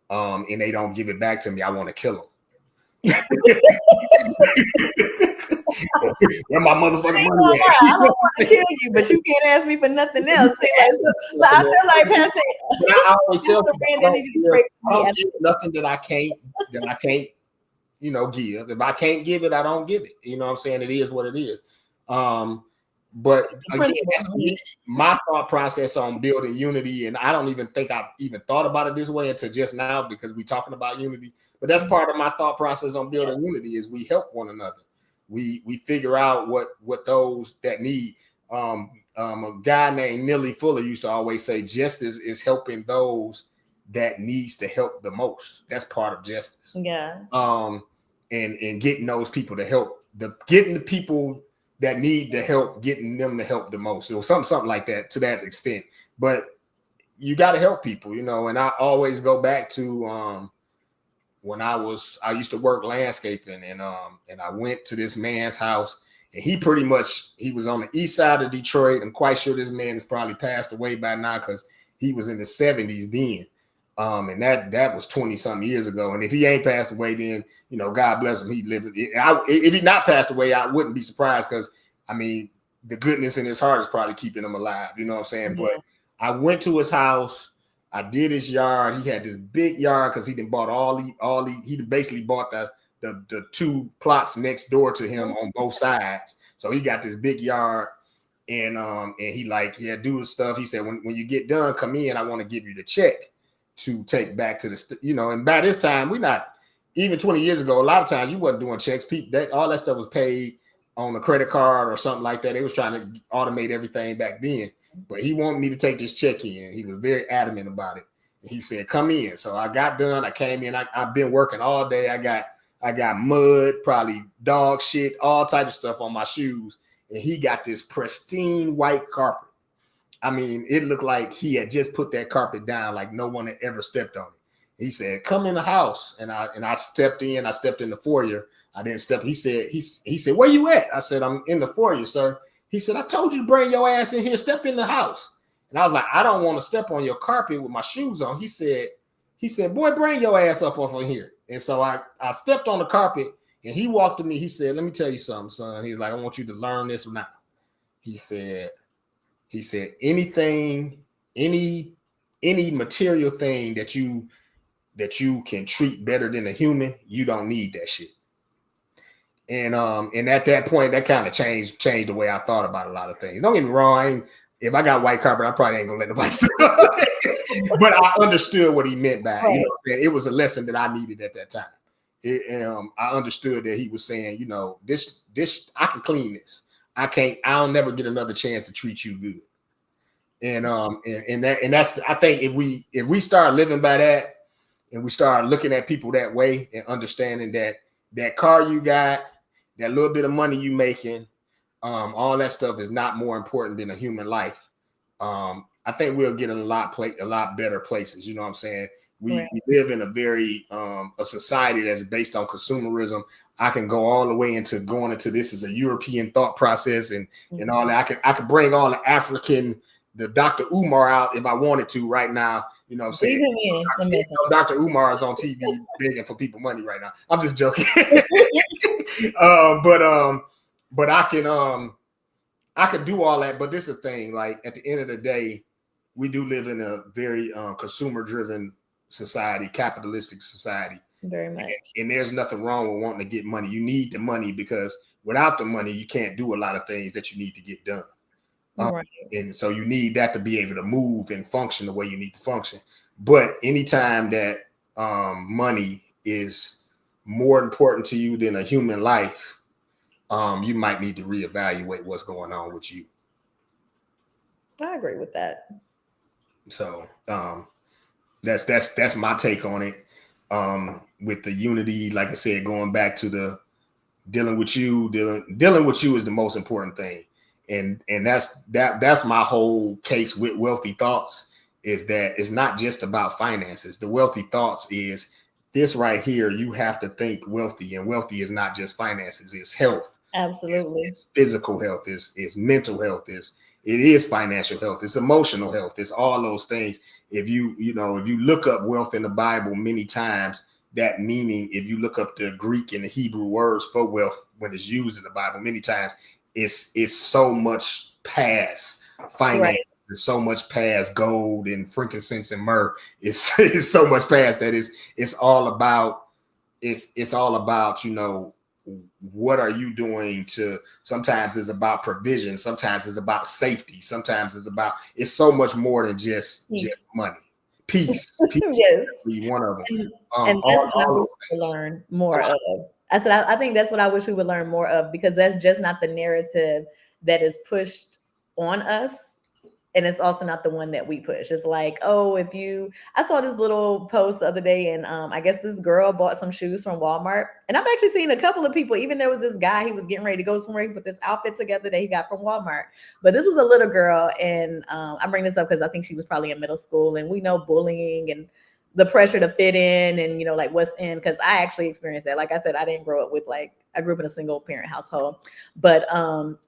and they don't give it back to me, I want to kill them. Where my motherfucking money at? I don't want to kill you, but you can't ask me for nothing else. See, so I feel like Pastor. But I always tell people, I don't give nothing that I can't, you know, give. If I can't give it, I don't give it. You know what I'm saying? It is what it is. But again, that's my thought process on building unity. And I don't even think I've even thought about it this way until just now because we're talking about unity. But that's part of my thought process on building unity is we help one another. We figure out what those that need. A guy named Neely Fuller used to always say justice is helping those that needs to help the most. That's part of justice. Yeah. And getting those people to help, getting the people that need the help, getting them to help the most, or something like that to that extent. But you got to help people, you know. And I always go back to when I used to work landscaping, and I went to this man's house, and he was on the east side of Detroit. I'm quite sure this man has probably passed away by now because he was in the 70s then. And that was 20 something years ago. And if he ain't passed away, then, you know, God bless him. He lived. If he not passed away, I wouldn't be surprised because, I mean, the goodness in his heart is probably keeping him alive. You know what I'm saying? Yeah. But I went to his house. I did his yard. He had this big yard because he he basically bought the two plots next door to him on both sides. So he got this big yard. And he do the stuff. He said, when you get done, come in. I want to give you the check to take back to the, you know, and by this time, even 20 years ago, a lot of times you wasn't doing checks. All that stuff was paid on a credit card or something like that. They was trying to automate everything back then, but he wanted me to take this check in. He was very adamant about it. And he said, come in. So I got done. I came in. I've been working all day. I got mud, probably dog shit, all type of stuff on my shoes. And he got this pristine white carpet. I mean, it looked like he had just put that carpet down, like no one had ever stepped on it. He said, come in the house. And I stepped in. I stepped in the foyer. I didn't step. He said, where you at? I said, I'm in the foyer, sir. He said, I told you to bring your ass in here. Step in the house. And I was like, I don't want to step on your carpet with my shoes on. He said, boy, bring your ass up off of here. And so I stepped on the carpet, and he walked to me. He said, let me tell you something, son. He's like, I want you to learn this now. He said, anything, any material thing that you can treat better than a human, you don't need that shit. And at that point, that kind of changed the way I thought about a lot of things. Don't get me wrong, if I got white carpet, I probably ain't gonna let nobody step. But I understood what he meant by it. Right. You know, it was a lesson that I needed at that time. I understood that he was saying, you know, this I can clean this. I'll never get another chance to treat you good. And that's, I think if we start living by that, and we start looking at people that way and understanding that car you got, that little bit of money you making, all that stuff is not more important than a human life. I think we'll get in a lot better places. You know what I'm saying? We live in a very a society that's based on consumerism. I can go all the way into going into this as a European thought process and all that. I could bring all the Dr. Umar out if I wanted to right now. You know what I'm saying? Dr. Umar is on TV begging for people money right now. I'm just joking. But I could do all that. But this is the thing, like at the end of the day, we do live in a very consumer-driven society, capitalistic society. Very much. And there's nothing wrong with wanting to get money. You need the money because without the money, you can't do a lot of things that you need to get done. Right. And so you need that to be able to move and function the way you need to function. But anytime that money is more important to you than a human life, you might need to reevaluate what's going on with you. I agree with that. So that's my take on it. With the unity, like I said, going back to the dealing with you is the most important thing. And that's my whole case with Wealthy Thoughts, is that it's not just about finances. The Wealthy Thoughts is this right here. You have to think wealthy, and wealthy is not just finances, it's health. Absolutely. It's physical health, it's mental health, it is financial health, it's emotional health, it's all those things. If you look up wealth in the Bible many times, that meaning, if you look up the Greek and the Hebrew words for wealth when it's used in the Bible many times, it's so much past finance. Right. It's so much past gold and frankincense and myrrh. It's so much past that. It's all about what are you doing to, sometimes it's about provision, sometimes it's about safety, sometimes it's so much more than just money. Peace yes. Be one of them. And that's what I wish we would learn more of. I think that's what I wish we would learn more of, because that's just not the narrative that is pushed on us. And it's also not the one that we push. It's like, oh, I saw this little post the other day, and I guess this girl bought some shoes from Walmart. And I've actually seen a couple of people, even there was this guy, he was getting ready to go somewhere, he put this outfit together that he got from Walmart. But this was a little girl, and I bring this up because I think she was probably in middle school, and we know bullying and the pressure to fit in and, like what's in, because I actually experienced that. Like I said, I didn't grow up with I grew up in a single parent household. But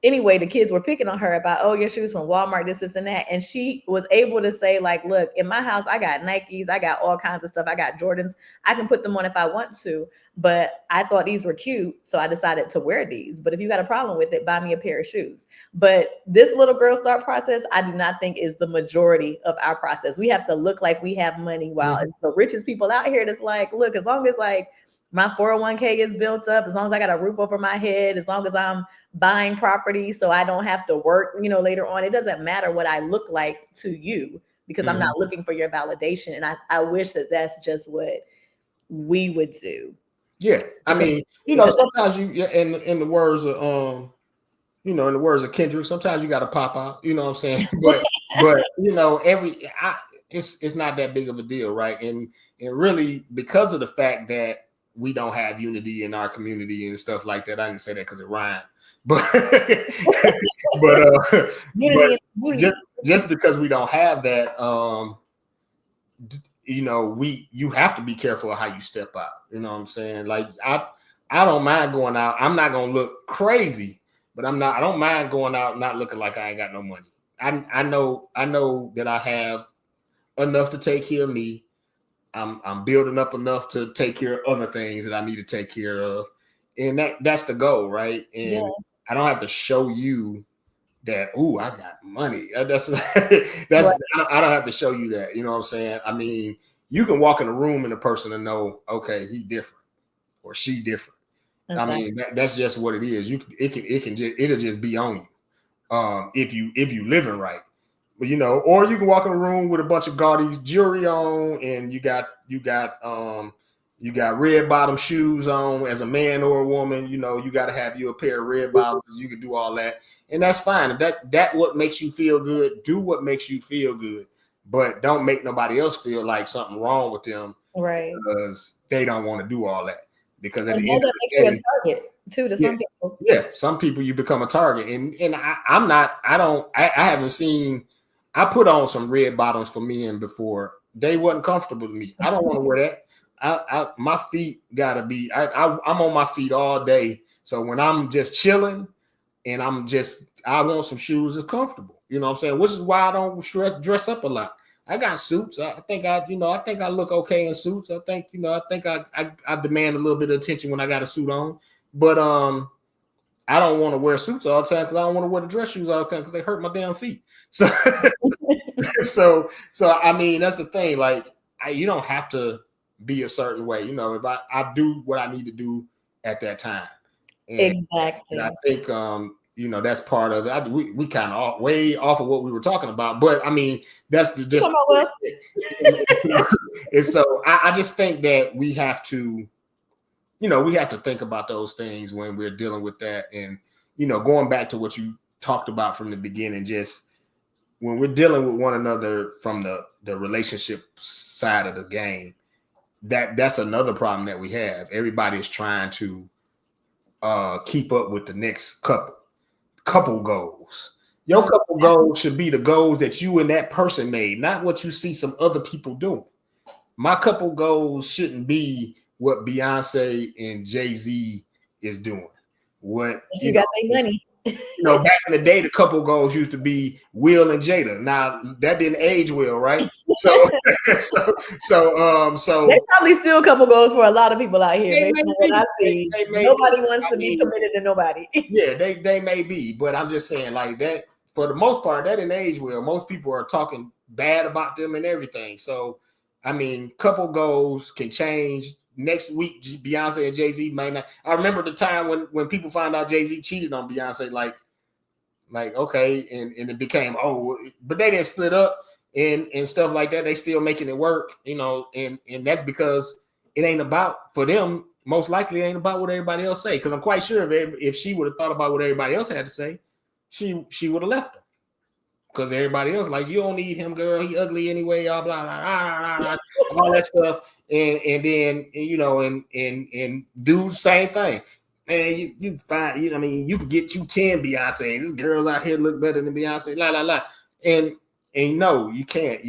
anyway, the kids were picking on her about, oh, your shoes from Walmart, this, and that. And she was able to say, like, look, in my house, I got Nikes, I got all kinds of stuff. I got Jordans. I can put them on if I want to. But I thought these were cute, so I decided to wear these. But if you got a problem with it, buy me a pair of shoes. But this little girl start process, I do not think is the majority of our process. We have to look like we have money, while it's the richest people out here that's like, look, as long as my 401k is built up, as long as I got a roof over my head, as long as I'm buying property so I don't have to work, later on, it doesn't matter what I look like to you, because I'm not looking for your validation. And I wish that that's just what we would do. Yeah. I mean, sometimes in the words of, in the words of Kendrick, sometimes you got to pop out, you know what I'm saying? But it's not that big of a deal. Right. And really, because of the fact that we don't have unity in our community and stuff like that. I didn't say that because it rhymed, but just because we don't have that, you have to be careful of how you step out. You know what I'm saying? Like I don't mind going out. I'm not gonna look crazy, but I don't mind going out not looking like I ain't got no money. I know that I have enough to take care of me. I'm building up enough to take care of other things that I need to take care of. And that's the goal, right? And I don't have to show you that, ooh, I got money. That's right. I don't have to show you that. You know what I'm saying? I mean, you can walk in a room and a person to know, okay, he different or she different. Exactly. I mean, that's just what it is. It'll just be on you. If you living right. But or you can walk in a room with a bunch of gaudy jewelry on, and you got red bottom shoes on as a man or a woman. You got to have you a pair of red bottoms. You can do all that, and that's fine. That what makes you feel good. Do what makes you feel good, but don't make nobody else feel like something wrong with them, right? Because they don't want to do all that. Because at the end of the day, makes you a target too to some people. Yeah, some people you become a target, and I haven't seen. I put on some red bottoms for men before. They wasn't comfortable to me. I don't want to wear that. My feet gotta be. I'm on my feet all day. So when I'm just chilling, and I want some shoes that's comfortable. You know what I'm saying? Which is why I don't dress up a lot. I got suits. I think I look okay in suits. I think I demand a little bit of attention when I got a suit on. But I don't want to wear suits all the time because I don't want to wear the dress shoes all the time because they hurt my damn feet. So, so I mean, that's the thing. Like, you don't have to be a certain way. If I do what I need to do at that time. And, exactly. And I think you know, that's part of it. We kind of way off of what we were talking about, but I mean, that's just. And so I just think that we have to, you know, we have to think about those things when we're dealing with that. And, you know, going back to what you talked about from the beginning, just when we're dealing with one another from the relationship side of the game, that's another problem that we have. Everybody is trying to keep up with the next couple goals. Your couple goals should be the goals that you and that person made, not what you see some other people doing. My couple goals shouldn't be what Beyonce and Jay-Z is doing. What you got their money. You know, back in the day, the couple goals used to be Will and Jada. Now that didn't age well, right? So there's probably still couple goals for a lot of people out here. Based on what I see, nobody wants to be committed to nobody. Yeah, they may be, but I'm just saying, like, that for the most part, that didn't age well. Most people are talking bad about them and everything. So, I mean, couple goals can change. Next week, Beyonce and Jay-Z may not. I remember the time when people found out Jay-Z cheated on Beyonce, like okay, and it became, but they didn't split up and stuff like that. They still making it work, you know, and that's because it ain't about, for them, most likely it ain't about what everybody else say. Because I'm quite sure if she would have thought about what everybody else had to say, she would have left him. Because everybody else, like, you don't need him, girl. He ugly anyway, blah, blah, blah, blah, all that stuff. And then, you know, and do the same thing. Man, you find, you know, I mean, you can get you 10 Beyonce. This girls out here look better than Beyonce, la, la, la. And no, you can't.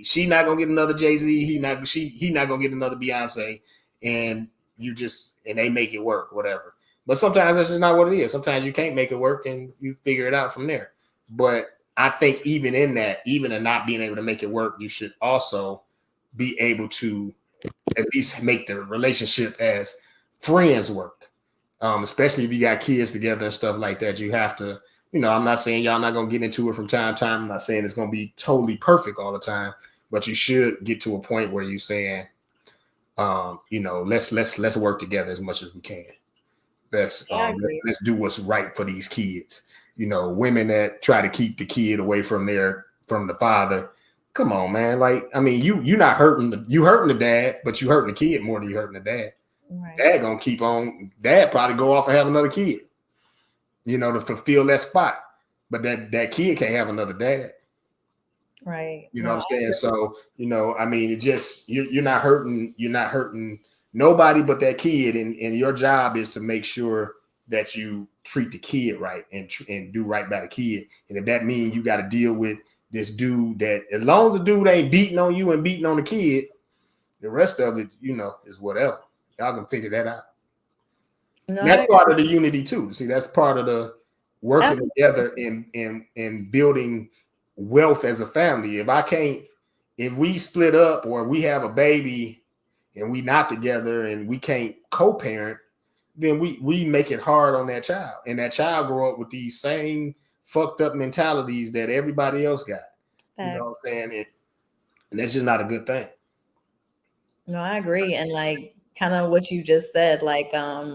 She not gonna get another Jay-Z. He not gonna get another Beyonce. And they make it work, whatever. But sometimes that's just not what it is. Sometimes you can't make it work and you figure it out from there. But I think even in not being able to make it work, you should also be able to at least make the relationship as friends work. Especially if you got kids together and stuff like that. You have to, you know, I'm not saying y'all not gonna get into it from time to time. I'm not saying it's gonna be totally perfect all the time, but you should get to a point where you're saying, you know, let's work together as much as we can. Let's do what's right for these kids. You know, women that try to keep the kid away from the father. Come on, man. Like, I mean, you're not hurting the dad, but you hurting the kid more than you hurting the dad. Right. Dad gonna keep on. Dad probably go off and have another kid, you know, to fulfill that spot. But that kid can't have another dad. Right. You know what I'm saying? So, you know, I mean, it just you're not hurting nobody but that kid, and your job is to make sure that you treat the kid right and do right by the kid. And if that means you got to deal with this dude, that as long as the dude ain't beating on you and beating on the kid, the rest of it, you know, is whatever. Y'all can figure that out. No, that's part of the unity too. See, that's part of the working together and building wealth as a family. If we split up or we have a baby and we not together and we can't co-parent, then we make it hard on that child, and that child grow up with these same fucked up mentalities that everybody else got. You know what I'm saying? And that's just not a good thing. No, I agree. And like kind of what you just said, like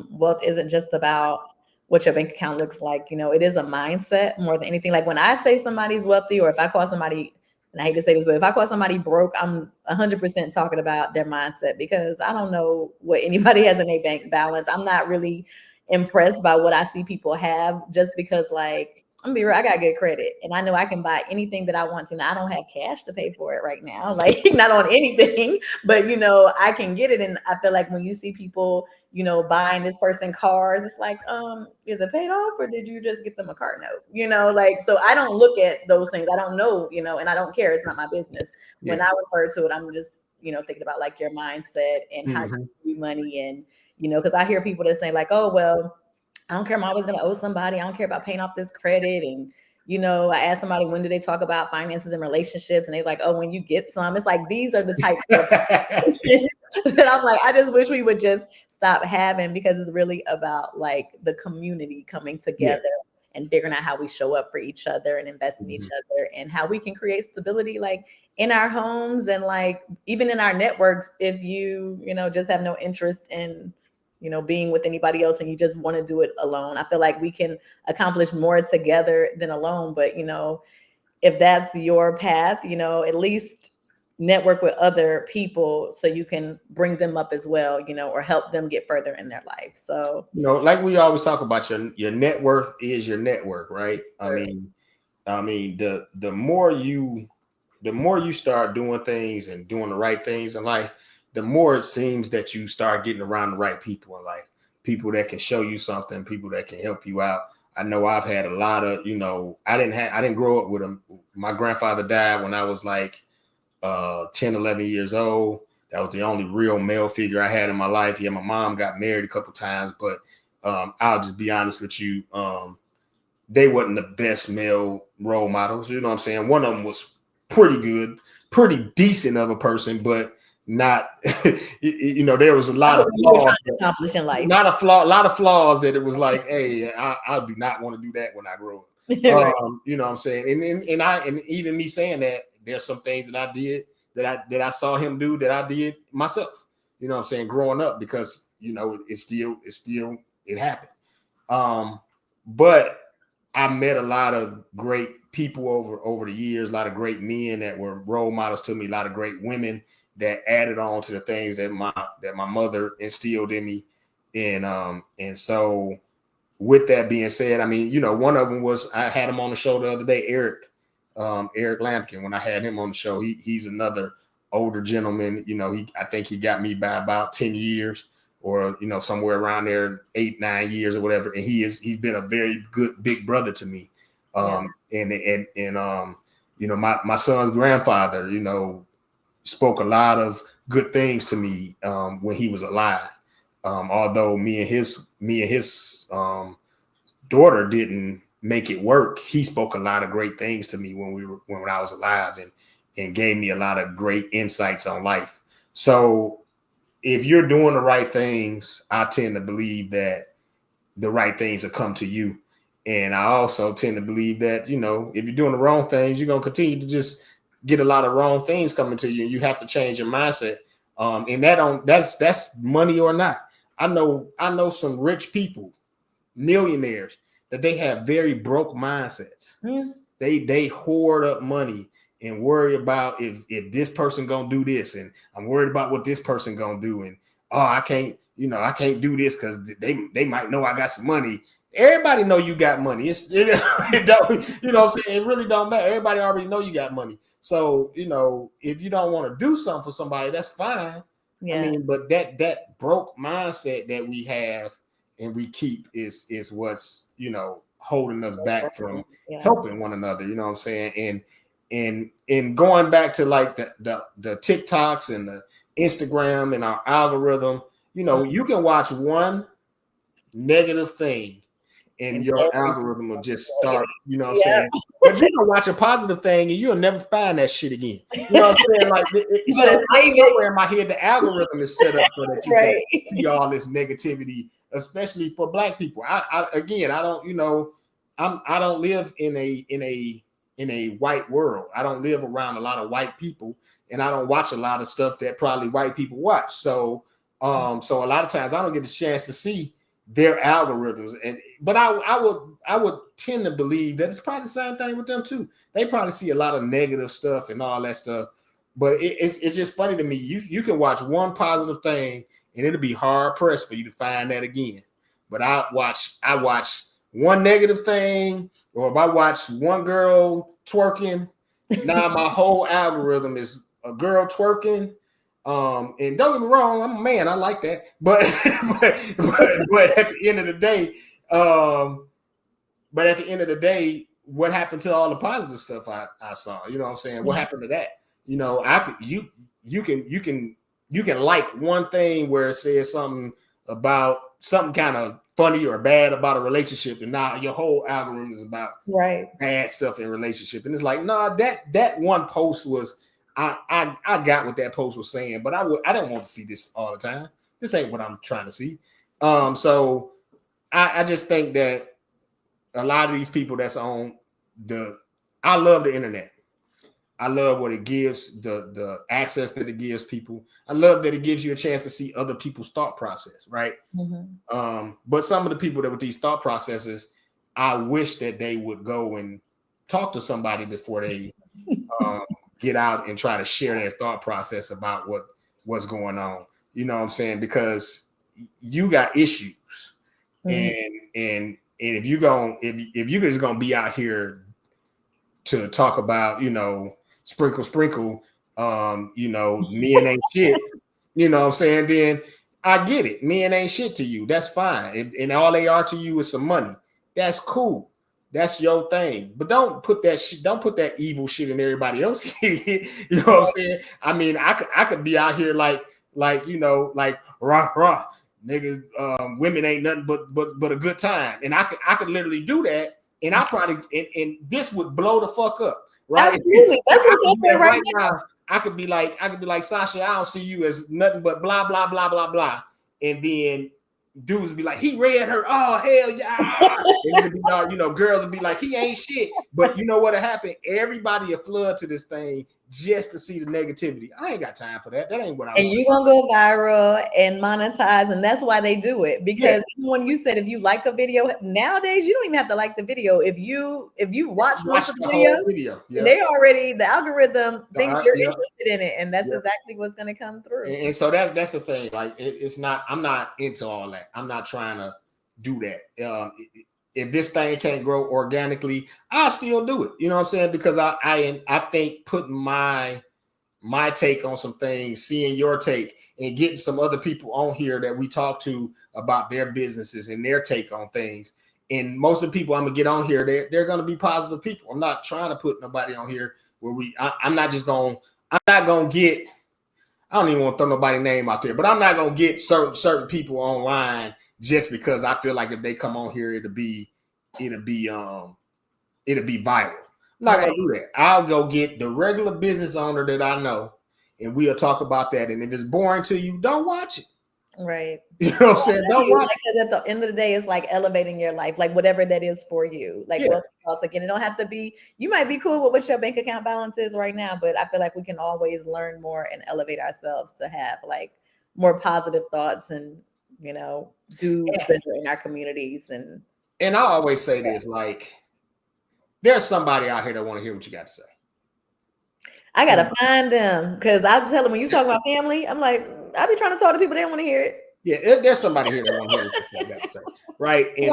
wealth isn't just about what your bank account looks like. You know, it is a mindset more than anything. Like when I say somebody's wealthy, or if I call somebody, and I hate to say this, but if I call somebody broke, I'm 100% talking about their mindset, because I don't know what anybody has in their bank balance. I'm not really impressed by what I see people have, just because, like, I'm gonna be real, I got good credit and I know I can buy anything that I want to. Now I don't have cash to pay for it right now, like not on anything, but you know, I can get it. And I feel like when you see people, you know, buying this person cars, it's like, is it paid off or did you just get them a car note? You know, like, so I don't look at those things. I don't know, you know, and I don't care. It's not my business. Yeah. When I refer to it, I'm just, you know, thinking about like your mindset and how you do money. And, you know, because I hear people that say like, oh, well, I don't care. I'm always going to owe somebody. I don't care about paying off this credit. And, you know, I asked somebody, when do they talk about finances and relationships? And they're like, oh, when you get some. It's like, these are the types of that I'm like, I just wish we would just stop having, because it's really about like the community coming together and figuring out how we show up for each other and invest in each other, and how we can create stability like in our homes and like even in our networks, if you know, just have no interest in being with anybody else and you just want to do it alone. I feel like we can accomplish more together than alone. But, if that's your path, at least network with other people so you can bring them up as well, or help them get further in their life. So, like we always talk about, your net worth is your network, right? Sure. I mean, the more you start doing things and doing the right things in life, the more it seems that you start getting around the right people in life, people that can show you something, people that can help you out. I know I've had a lot of, I didn't grow up with them. My grandfather died when I was like 10, 11 years old. That was the only real male figure I had in my life. Yeah, my mom got married a couple times, but I'll just be honest with you. They wasn't the best male role models. You know what I'm saying? One of them was pretty good, pretty decent of a person, but not, there was a lot of flaws. In life. A lot of flaws that it was like, hey, I do not want to do that when I grow up. Right. You know what I'm saying? And even me saying that, there's some things that I did that I saw him do that I did myself. You know what I'm saying? Growing up, because it happened. But I met a lot of great people over the years, a lot of great men that were role models to me, a lot of great women that added on to the things that my mother instilled in me. And so with that being said, I mean, one of them was, I had him on the show the other day, Eric Lampkin. When I had him on the show, he's another older gentleman. I think he got me by about 10 years or, somewhere around there, 8-9 years or whatever. And he's been a very good big brother to me. My son's grandfather, spoke a lot of good things to me when he was alive. Although me and his daughter didn't make it work, he spoke a lot of great things to me when I was alive, and gave me a lot of great insights on life. So if you're doing the right things, I tend to believe that the right things will come to you. And I also tend to believe that, if you're doing the wrong things, you're going to continue to just get a lot of wrong things coming to you, and you have to change your mindset. And that's money or not. I know some rich people, millionaires, that they have very broke mindsets. Mm. They hoard up money and worry about if this person gonna do this, and I'm worried about what this person gonna do, and I can't do this because they might know I got some money. Everybody know you got money. It don't, what I'm saying? It really don't matter. Everybody already know you got money. So, if you don't want to do something for somebody, that's fine. Yeah. I mean, but that broke mindset that we have and we keep is what's, holding us back from helping one another. You know what I'm saying? And going back to like the TikToks and the Instagram and our algorithm, you can watch one negative thing and your algorithm will just start, what I'm saying? But you can watch a positive thing and you'll never find that shit again. You know what I'm saying? Like, somewhere in my head, the algorithm is set up so that you can see all this negativity, especially for Black people. I don't live in a white world. I don't live around a lot of white people, and I don't watch a lot of stuff that probably white people watch. So a lot of times I don't get the chance to see their algorithms, but I would tend to believe that it's probably the same thing with them too. They probably see a lot of negative stuff and all that stuff, but it's just funny to me. You can watch one positive thing and it'll be hard pressed for you to find that again. But I watch one negative thing, or if I watch one girl twerking, now my whole algorithm is a girl twerking. And don't get me wrong, I'm a man, I like that. But at the end of the day, what happened to all the positive stuff I saw? You know what I'm saying? What happened to that? You can like one thing where it says something about something kind of funny or bad about a relationship, and now your whole algorithm is about bad stuff in relationship. And it's like, nah, that one post was, I got what that post was saying, but I don't want to see this all the time. This ain't what I'm trying to see. So I just think that a lot of these people that's on I love the internet. I love what it gives, the access that it gives people. I love that it gives you a chance to see other people's thought process, right? But some of the people that with these thought processes, I wish that they would go and talk to somebody before they get out and try to share their thought process about what's going on. You know what I'm saying? Because you got issues, and if you're just gonna be out here to talk about, sprinkle, men ain't shit. You know what I'm saying? Then I get it. Men ain't shit to you. That's fine. And all they are to you is some money. That's cool. That's your thing. But don't put that evil shit in everybody else. You know what I'm saying? I mean, I could be out here like rah rah, nigga, women ain't nothing but a good time. And I could literally do that. And I probably and this would blow the fuck up, right? Absolutely. That's what's happening right now. I could be like, Sasha, I don't see you as nothing but blah blah blah blah blah, and then dudes would be like, he read her. Oh hell yeah! Girls would be like, he ain't shit. But you know what'll happen? Everybody will flood to this thing just to see the negativity. I ain't got time for that. That ain't what I want. And you're gonna go viral and monetize, and that's why they do it. Because when you said if you like a video nowadays, you don't even have to like the video. If you watch the video, they already the algorithm thinks you're interested in it, and that's exactly what's gonna come through. And so that's the thing. Like it's not. I'm not into all that. I'm not trying to do that. If this thing can't grow organically, I'll still do it. You know what I'm saying? Because I think putting my take on some things, seeing your take, and getting some other people on here that we talk to about their businesses and their take on things. And most of the people I'm gonna get on here, they're gonna be positive people. I'm not trying to put nobody on here where I'm not gonna get. I don't even want to throw nobody's name out there, but I'm not gonna get certain people online just because I feel like if they come on here, it'll be viral. I'm not gonna do that. I'll go get the regular business owner that I know, and we'll talk about that. And if it's boring to you, don't watch it. Right. You know what I'm saying? Don't watch it. Because at the end of the day, it's like elevating your life, like whatever that is for you. Like again, it don't have to be. You might be cool with what your bank account balance is right now, but I feel like we can always learn more and elevate ourselves to have like more positive thoughts and do better in our communities. And I always say this, like, there's somebody out here that want to hear what you got to say. I gotta find them, because I'm telling when you talk about family, I'm like, I be trying to talk to people, they don't want to hear it. Yeah, there's somebody here that want to hear what you got to say, right? And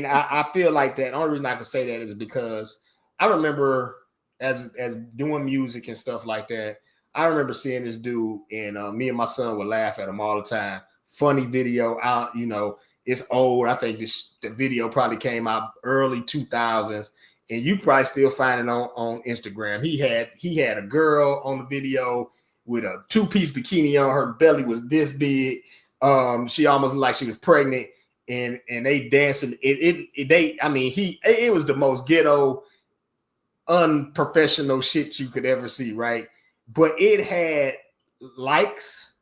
I feel like that. The only reason I can say that is because I remember as doing music and stuff like that. I remember seeing this dude, and me and my son would laugh at him all the time. Funny video out, it's old. I think the video probably came out early 2000s, and you probably still find it on Instagram. He had a girl on the video with a 2-piece bikini on. Her belly was this big. She almost looked like she was pregnant, and they dancing. It was the most ghetto, unprofessional shit you could ever see, right? But it had likes.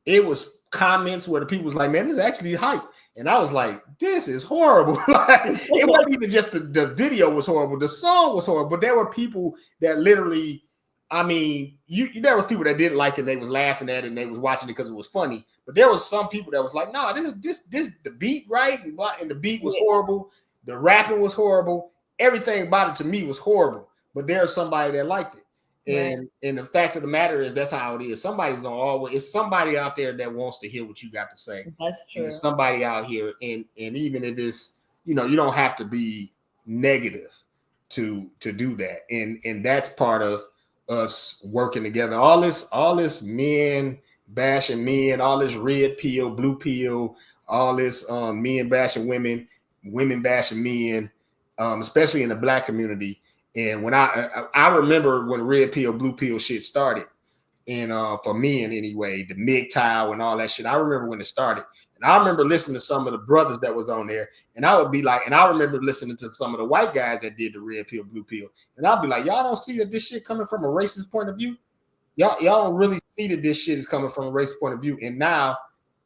It was comments where the people was like, man, this is actually hype. And I was like, this is horrible. Like, it wasn't even just the video was horrible. The song was horrible. But there were people that literally, there was people that didn't like it. They was laughing at it and they was watching it because it was funny. But there was some people that was like, no, this the beat, right? And the beat was horrible. The rapping was horrible. Everything about it to me was horrible. But there's somebody that liked it. And the fact of the matter is that's how it is. It's somebody out there that wants to hear what you got to say. That's true. There's somebody out here, and even if it's, you don't have to be negative to do that. And that's part of us working together. All this men bashing men, all this red pill, blue pill, all this men bashing women bashing men, especially in the Black community. And when I remember when red pill, blue pill shit started, and for men anyway, the MGTOW and all that shit, I remember when it started. And I remember listening to some of the brothers that was on there, and I would be like, and I remember listening to some of the white guys that did the red pill, blue pill, and I'll be like, y'all don't see that this shit coming from a racist point of view? Y'all don't really see that this shit is coming from a racist point of view. And now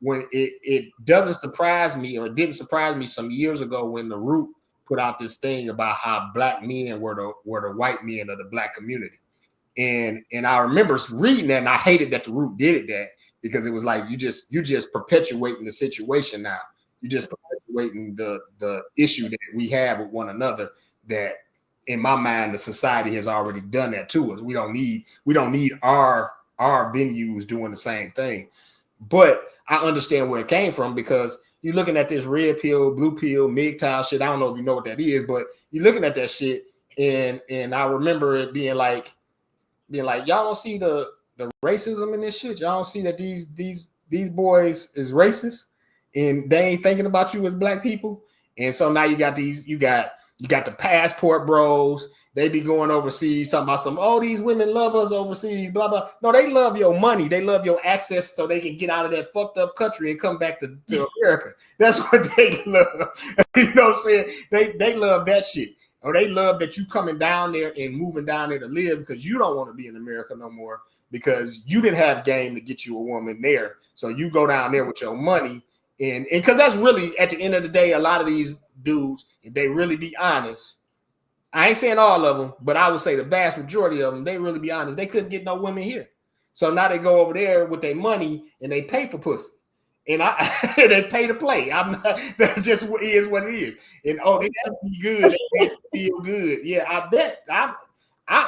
when it doesn't surprise me, or it didn't surprise me some years ago when The Root put out this thing about how Black men were the white men of the Black community. And I remember reading that, and I hated that the Root did it that, because it was like you just perpetuating the situation now. You just perpetuating the issue that we have with one another. That in my mind, the society has already done that to us. We don't need our venues doing the same thing. But I understand where it came from, because you're looking at this red pill, blue pill, MGTOW shit. I don't know if you know what that is, but you're looking at that shit, and I remember it being like, y'all don't see the racism in this shit. Y'all don't see that these boys is racist, and they ain't thinking about you as black people. And so now you got the passport bros. They be going overseas talking about these women love us overseas, blah, blah. No, they love your money. They love your access so they can get out of that fucked up country and come back to America. That's what they love. You know what I'm saying? They love that shit. Or they love that you coming down there and moving down there to live, because you don't want to be in America no more, because you didn't have game to get you a woman there. So you go down there with your money. And because that's really, at the end of the day, a lot of these dudes, if they really be honest, I ain't saying all of them, but I would say the vast majority of them, they really be honest, they couldn't get no women here. So now they go over there with their money and they pay for pussy. And they pay to play. I'm not, that just is what it is. And they be good, they feel good. Yeah, I bet.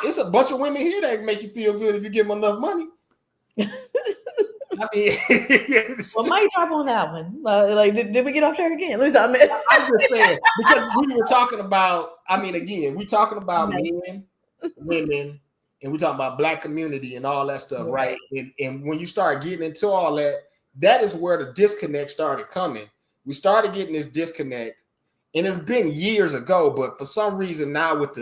It's a bunch of women here that make you feel good if you give them enough money. I mean, well, Mike, drop on that one. Did we get off track again? I'm just saying, because we were talking about. I mean, again, we talking about men, women, and we talking about black community and all that stuff, right? And when you start getting into all that, that is where the disconnect started coming. We started getting this disconnect, and it's been years ago, but for some reason now, with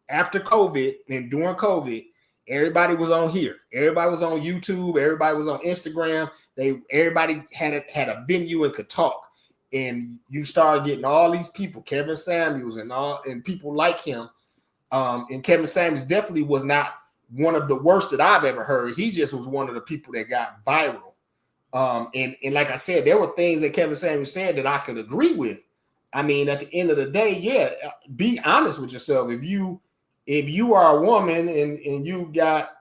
after COVID and during COVID, everybody was on here. Everybody was on YouTube. Everybody was on Instagram. Everybody had a venue and could talk. And you started getting all these people, Kevin Samuels and people like him. And Kevin Samuels definitely was not one of the worst that I've ever heard. He just was one of the people that got viral. And like I said, there were things that Kevin Samuels said that I could agree with. I mean, at the end of the day, yeah, be honest with yourself. If you are a woman and you got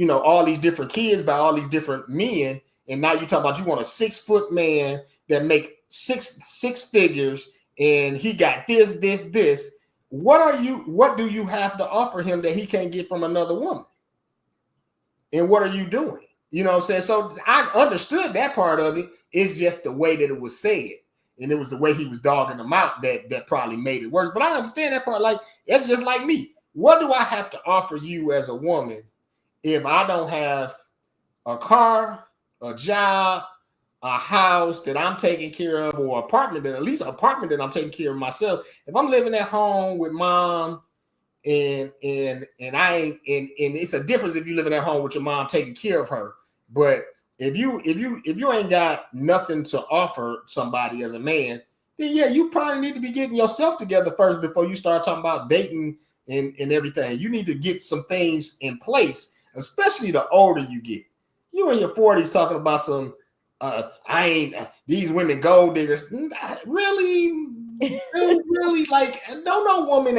all these different kids by all these different men, and now you talk about you want a 6 foot man that make six figures, and he got this. What do you have to offer him that he can't get from another woman? And what are you doing? You know what I'm saying? So I understood that part of it. It's just the way that it was said. And it was the way he was dogging them out that probably made it worse. But I understand that part. Like, it's just like me. What do I have to offer you as a woman if I don't have a car, a job, a house that I'm taking care of, or at least an apartment that I'm taking care of myself? If I'm living at home with mom and it's a difference if you're living at home with your mom taking care of her. But if you ain't got nothing to offer somebody as a man, then yeah, you probably need to be getting yourself together first before you start talking about dating and everything. You need to get some things in place, especially the older you get. You in your 40s talking about some these women gold diggers. Really, like, don't no woman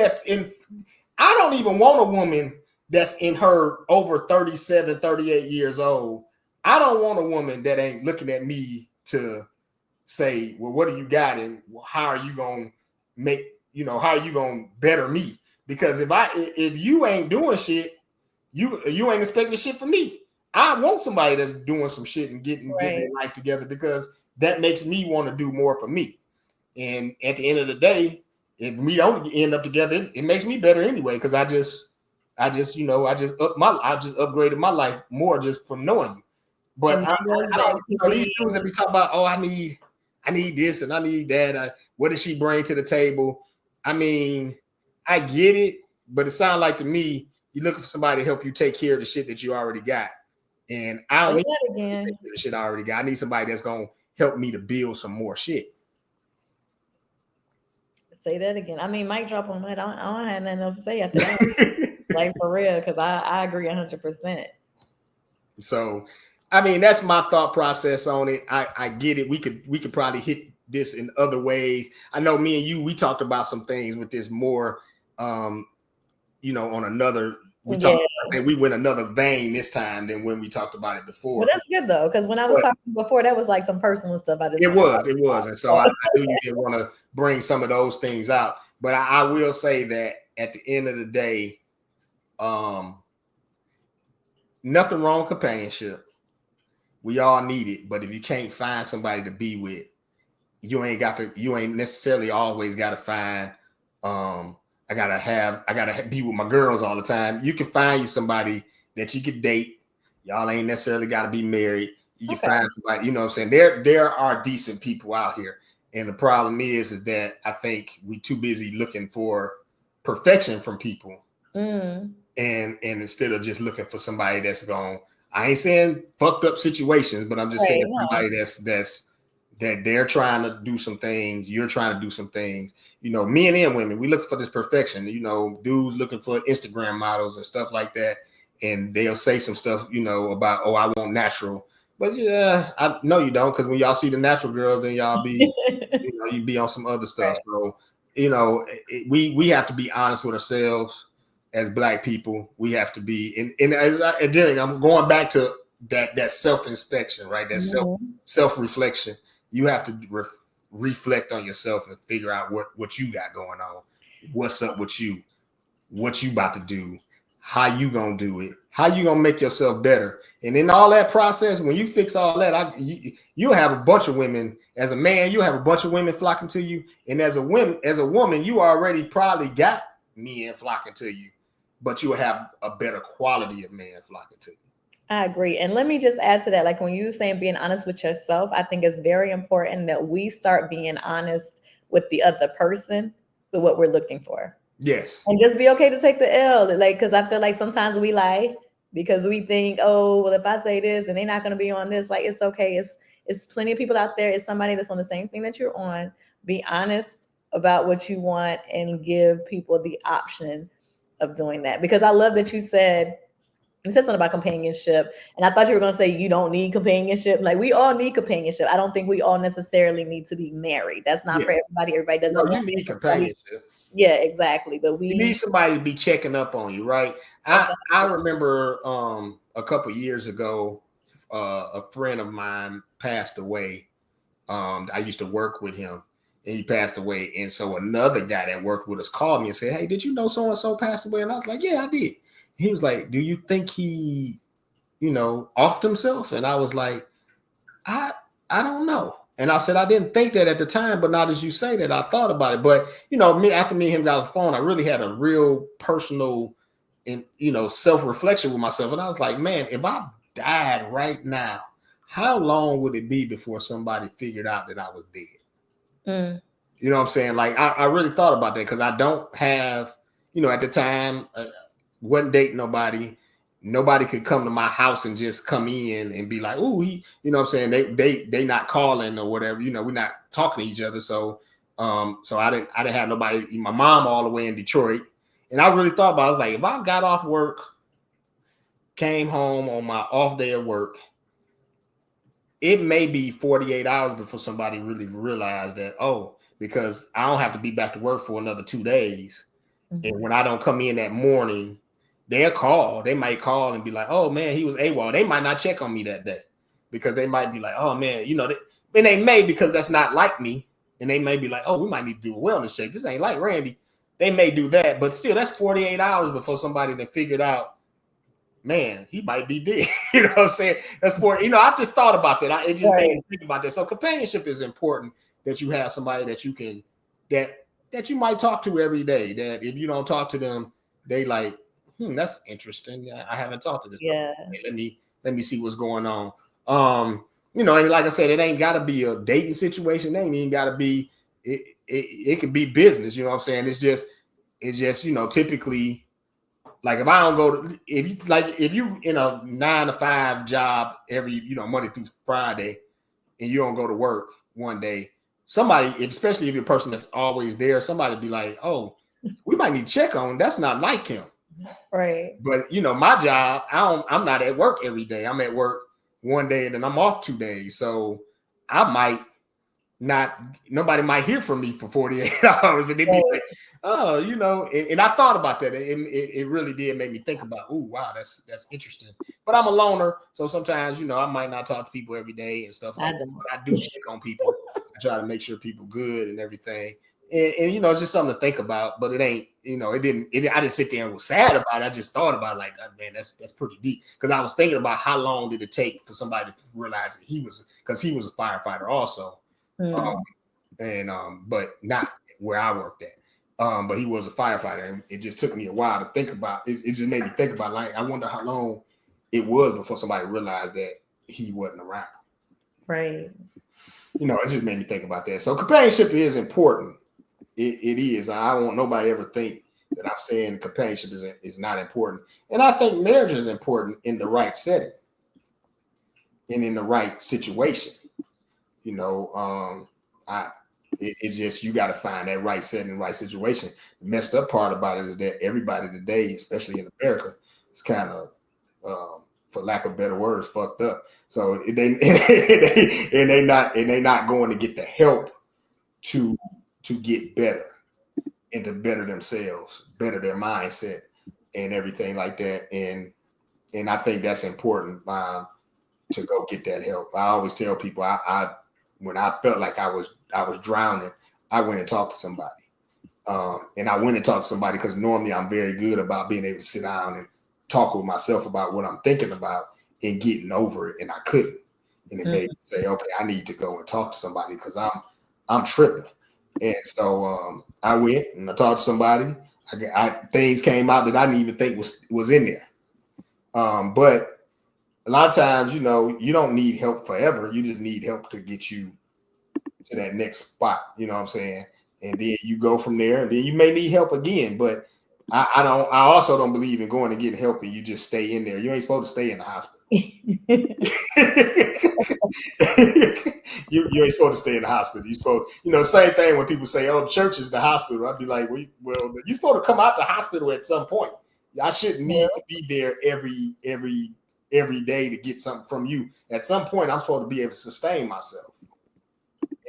I don't even want a woman that's in her over 37, 38 years old. I don't want a woman that ain't looking at me to say, well, what do you got? And how are you going to how are you going to better me? Because if you ain't doing shit, you ain't expecting shit from me. I want somebody that's doing some shit and getting their life together, because that makes me want to do more for me. And at the end of the day, if we don't end up together, it makes me better anyway, because I just upgraded my life more just from knowing you. But these dudes that be talking about, I need this and I need that. What does she bring to the table? I mean, I get it, but it sounds like to me, you're looking for somebody to help you take care of the shit that you already got. And I don't need to take care of the shit I already got. I need somebody that's going to help me to build some more shit. Say that again. I mean, mic drop on that. I don't have nothing else to say after that. Like, for real, because I agree 100%. So, I mean, that's my thought process on it. I get it. We could probably hit this in other ways. I know me and you, we talked about some things with this more, on another I think we went another vein this time than when we talked about it before. Well, that's good though, because when I was talking before, that was like some personal stuff. It was, and so I knew you didn't want to bring some of those things out. But I will say that at the end of the day, nothing wrong with companionship. We all need it, but if you can't find somebody to be with, you ain't necessarily always got to find. I gotta be with my girls all the time. You can find you somebody that you can date. Y'all ain't necessarily got to be married. You can find somebody, you know what I'm saying? There are decent people out here. And the problem is that I think we too busy looking for perfection from people. And instead of just looking for somebody that's going, I ain't saying fucked up situations, but I'm just saying somebody that they're trying to do some things, you're trying to do some things. You know, men and women, we look for this perfection. You know, dudes looking for Instagram models and stuff like that. And they'll say some stuff, you know, about, oh, I want natural. But yeah, I know you don't, because when y'all see the natural girls, then y'all be, you know, you be on some other stuff. Right. So, you know, we have to be honest with ourselves as Black people. We have to be, and then I'm going back to that self-inspection, right? That self-reflection. You have to reflect on yourself and figure out what you got going on. What's up with you? What you about to do? How you gonna do it? How you gonna make yourself better? And in all that process, when you fix all that, you'll have a bunch of women. As a man, you have a bunch of women flocking to you. And as a woman, you already probably got men flocking to you, but you'll have a better quality of man flocking to you. I agree. And let me just add to that. Like when you were saying being honest with yourself, I think it's very important that we start being honest with the other person with what we're looking for. Yes. And just be okay to take the L. Like, because I feel like sometimes we lie because we think, oh, well, if I say this, then they're not going to be on this. Like, it's okay. It's plenty of people out there. It's somebody that's on the same thing that you're on. Be honest about what you want and give people the option of doing that. Because I love that you said something about companionship, and I thought you were going to say you don't need companionship. Like, we all need companionship. I don't think we all necessarily need to be married. That's not for everybody. Everybody doesn't. No, you need companionship. Yeah, exactly. But you need somebody to be checking up on you, right? I remember a couple years ago, a friend of mine passed away. I used to work with him, and he passed away. And so another guy that worked with us called me and said, "Hey, did you know so and so passed away?" And I was like, "Yeah, I did." He was like, "Do you think he, you know, offed himself?" And I was like, I don't know. And I said, I didn't think that at the time, but now as you say that, I thought about it. But, you know, after me and him got on the phone, I really had a real personal and, you know, self-reflection with myself. And I was like, man, if I died right now, how long would it be before somebody figured out that I was dead? You know what I'm saying? Like, I really thought about that because I don't have, you know, at the time, wasn't dating nobody. Nobody could come to my house and just come in and be like, "Oh, he," you know what I'm saying? They not calling or whatever. You know, we're not talking to each other. So I didn't have nobody. My mom all the way in Detroit, and I really thought about it. I was like, if I got off work, came home on my off day of work, it may be 48 hours before somebody really realized that. Oh, because I don't have to be back to work for another 2 days, and when I don't come in that morning, they'll call. They might call and be like, "Oh man, he was AWOL." They might not check on me that day because they might be like, "Oh man, you know." And they may, because that's not like me, and they may be like, "Oh, we might need to do a wellness check. This ain't like Randy." They may do that, but still, that's 48 hours before somebody that figured out, man, he might be dead. You know what I'm saying? That's 40. You know, I just thought about that. It just made me think about that. So companionship is important. That you have somebody that you can that you might talk to every day. That if you don't talk to them, they like. That's interesting. I haven't talked to this. Yeah. Let me see what's going on. You know, and like I said, it ain't got to be a dating situation. It ain't even got to be. It could be business. You know what I'm saying? It's just you know, typically, like if I don't go to if you in a 9-to-5 job every, you know, Monday through Friday, and you don't go to work one day, somebody, especially if you're a person that's always there, somebody be like, "Oh, we might need to check on. That's not like him." Right. But you know, my job, I'm not at work every day. I'm at work one day and then I'm off 2 days. So I might nobody might hear from me for 48 hours, and they'd be like, oh, and I thought about that. It really did make me think about, oh, wow, that's interesting. But I'm a loner, so sometimes, I might not talk to people every day and stuff like that. But I do check on people. I try to make sure people good and everything. And it's just something to think about, but it ain't, I didn't sit there and was sad about it. I just thought about like, oh, man, that's pretty deep. Because I was thinking about how long did it take for somebody to realize that because he was a firefighter also. But not where I worked at. But he was a firefighter, and it just took me a while to think about. It just made me think about, like, I wonder how long it was before somebody realized that he wasn't around. Right. It just made me think about that. So companionship is important. It is. I don't want nobody ever think that I'm saying companionship is not important. And I think marriage is important in the right setting and in the right situation. It's just, you got to find that right setting, right situation. The messed up part about it is that everybody today, especially in America, is kind of, for lack of better words, fucked up. So they not going to get the help to get better and to better themselves, better their mindset and everything like that. And I think that's important to go get that help. I always tell people, when I felt like I was drowning, I went and talked to somebody. And I went and talked to somebody because normally I'm very good about being able to sit down and talk with myself about what I'm thinking about and getting over it. And I couldn't. And then they say, okay, I need to go and talk to somebody because I'm tripping. And so I went and I talked to somebody. Things came out that I didn't even think was in there. But a lot of times, you don't need help forever. You just need help to get you to that next spot. You know what I'm saying? And then you go from there, and then you may need help again. But I also don't believe in going and getting help and you just stay in there. You ain't supposed to stay in the hospital. you ain't supposed to stay in the hospital. You supposed, same thing when people say, "Oh, church is the hospital." I'd be like, "Well, you're supposed to come out the hospital at some point. I shouldn't need to be there every day to get something from you. At some point, I'm supposed to be able to sustain myself."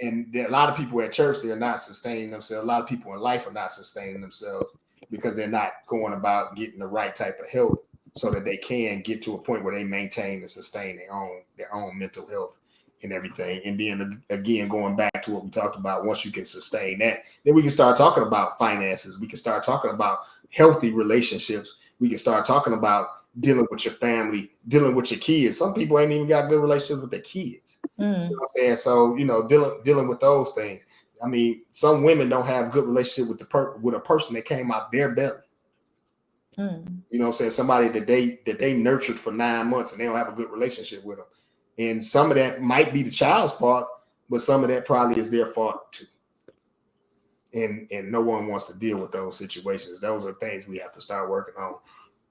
And a lot of people at church, they're not sustaining themselves. A lot of people in life are not sustaining themselves because they're not going about getting the right type of help so that they can get to a point where they maintain and sustain their own mental health and everything. And then again, going back to what we talked about, once you can sustain that, then we can start talking about finances. We can start talking about healthy relationships. We can start talking about dealing with your family, dealing with your kids. Some people ain't even got good relationships with their kids. You know what I'm saying? So, dealing with those things. I mean, some women don't have good relationship with a person that came out their belly. You know what I'm saying? Somebody that they nurtured for 9 months and they don't have a good relationship with them. And some of that might be the child's fault, but some of that probably is their fault too. And no one wants to deal with those situations. Those are things we have to start working on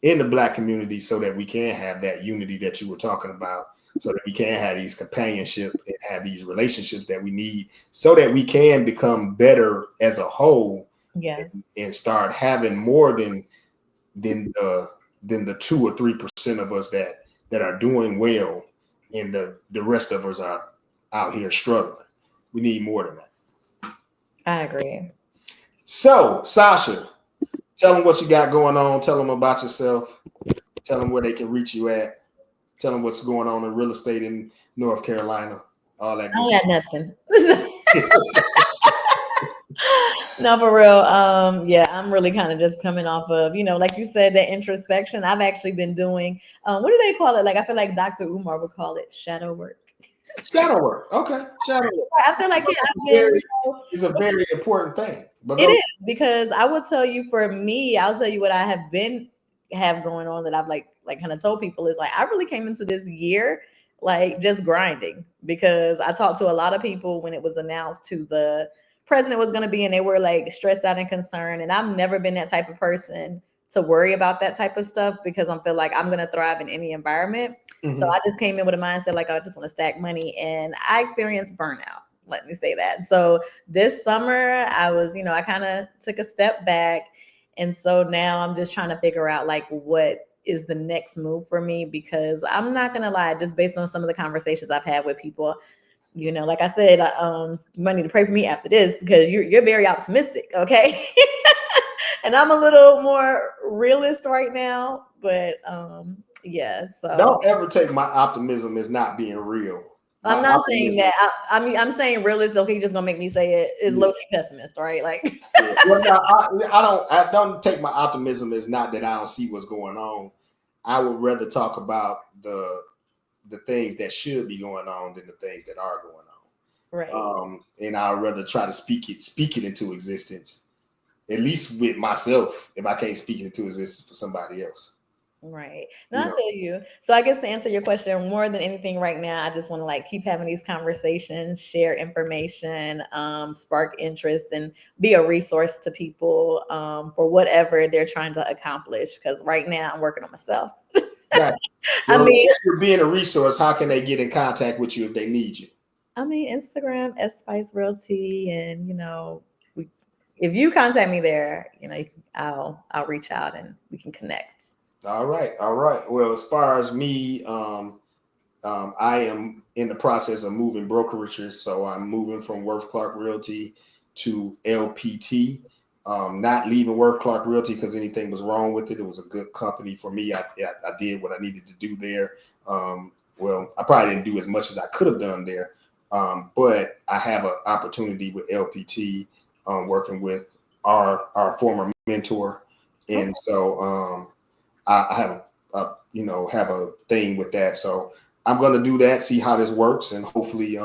in the Black community so that we can have that unity that you were talking about, so that we can have these companionship and have these relationships that we need so that we can become better as a whole. Yes. And start having more than the 2 or 3% of us that are doing well, and the rest of us are out here struggling. We need more than that. I agree. So, Sasha, tell them what you got going on. Tell them about yourself. Tell them where they can reach you at. Tell them what's going on in real estate in North Carolina. All that. I got nothing. No, for real. Yeah, I'm really kind of just coming off of, like you said, that introspection. I've actually been doing, what do they call it? Like, I feel like Dr. Umar would call it shadow work. Shadow work. Okay. Shadow work. I feel like it's a very important thing. But it is, because I will tell you, for me, I'll tell you what I have going on that I've like kind of told people is like, I really came into this year like just grinding, because I talked to a lot of people when it was announced to the president was going to be, and they were like stressed out and concerned. And I've never been that type of person to worry about that type of stuff, because I feel like I'm going to thrive in any environment. So I just came in with a mindset like, I just want to stack money, and I experienced burnout. Let me say that. So this summer I was, I kind of took a step back. And so now I'm just trying to figure out like what is the next move for me, because I'm not going to lie, just based on some of the conversations I've had with people, You know, like I said, you might need to pray for me after this because you're very optimistic, okay? And I'm a little more realist right now, but yeah. So Don't ever take my optimism as not being real. I'm My not saying optimism. that. I mean, I'm saying realist. Okay, you're just gonna make me say it is low key pessimist, right? Like, Yeah. Well, no, I don't take my optimism as not that I don't see what's going on. I would rather talk about the things that should be going on than the things that are going right, on. And I'd rather try to speak it into existence, at least with myself, if I can't speak it into existence for somebody else. right. No, I feel you. So I guess to answer your question, more than anything right now, I just want to like keep having these conversations, share information, spark interest, and be a resource to people for whatever they're trying to accomplish. Because right now I'm working on myself. Right. I Well, mean, as for being a resource, how can they get in contact with you if they need you? Instagram, S Spice Realty, and if you contact me there, I'll reach out and we can connect. All right. Well, as far as me, I am in the process of moving brokerages, so I'm moving from Worth Clark Realty to LPT. Not leaving Worth Clark Realty because anything was wrong with it. It was a good company for me. I did what I needed to do there. Well, I probably didn't do as much as I could have done there, but I have an opportunity with LPT, working with our former mentor, and so I have have a thing with that. So I'm going to do that, see how this works, and hopefully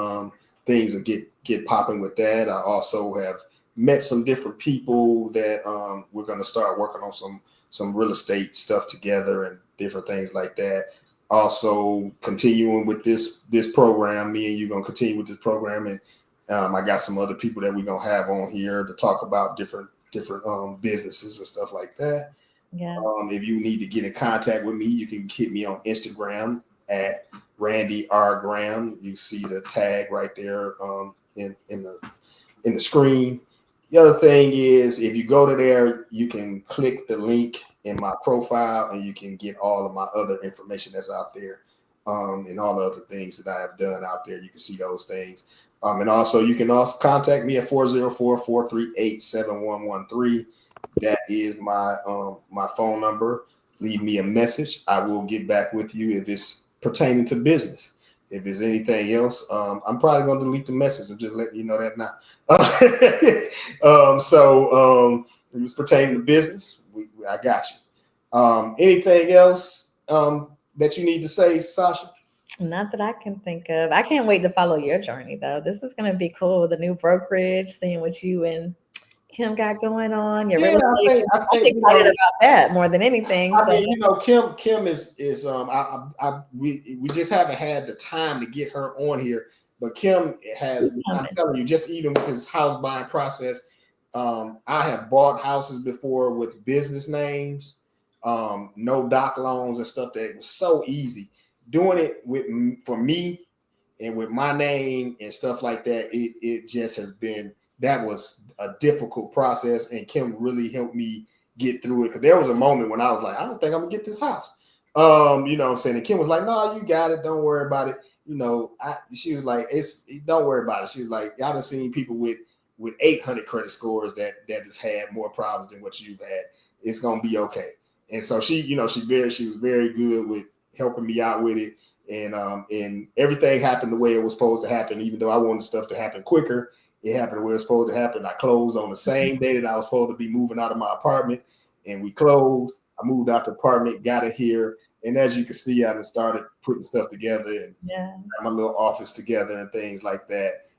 things will get popping with that. I also have met some different people that we're going to start working on some real estate stuff together and different things like that. Also continuing with this program, me and you going to continue with this program, and I got some other people that we're going to have on here to talk about different businesses and stuff like that. Yeah. If you need to get in contact with me, you can hit me on Instagram at Randy R. Graham. You see the tag right there in the screen. The other thing is, if you go to there, you can click the link in my profile and you can get all of my other information that's out there, and all the other things that I have done out there. You can see those things. And also, you can also contact me at 404-438-7113. That is my my phone number. Leave me a message. I will get back with you if it's pertaining to business. If there's anything else, I'm probably going to delete the message. I'm just letting you know that now. If it's pertaining to business, I got you. Anything else that you need to say, Sasha? Not that I can think of. I can't wait to follow your journey, though. This is going to be cool. The new brokerage, seeing what you and Kim got going on. Your real estate. I'm excited about that more than anything. I mean, Kim is we just haven't had the time to get her on here, but Kim has. I'm telling you, just even with this house buying process, I have bought houses before with business names, no doc loans and stuff. That was so easy. Doing it for me and with my name and stuff like that, it just has been. That was a difficult process, and Kim really helped me get through it. Because there was a moment when I was like, I don't think I'm gonna get this house. You know what I'm saying? And Kim was like, no, you got it. Don't worry about it. She was like, don't worry about it. She was like, y'all done seen people with 800 credit scores that has had more problems than what you've had. It's gonna be okay. And so she was very good with helping me out with it. And everything happened the way it was supposed to happen, even though I wanted stuff to happen quicker. It happened the way it was supposed to happen. I closed on the same day that I was supposed to be moving out of my apartment, and we closed. I moved out the apartment, got it here, and as you can see, I started putting stuff together and got my little office together and things like that.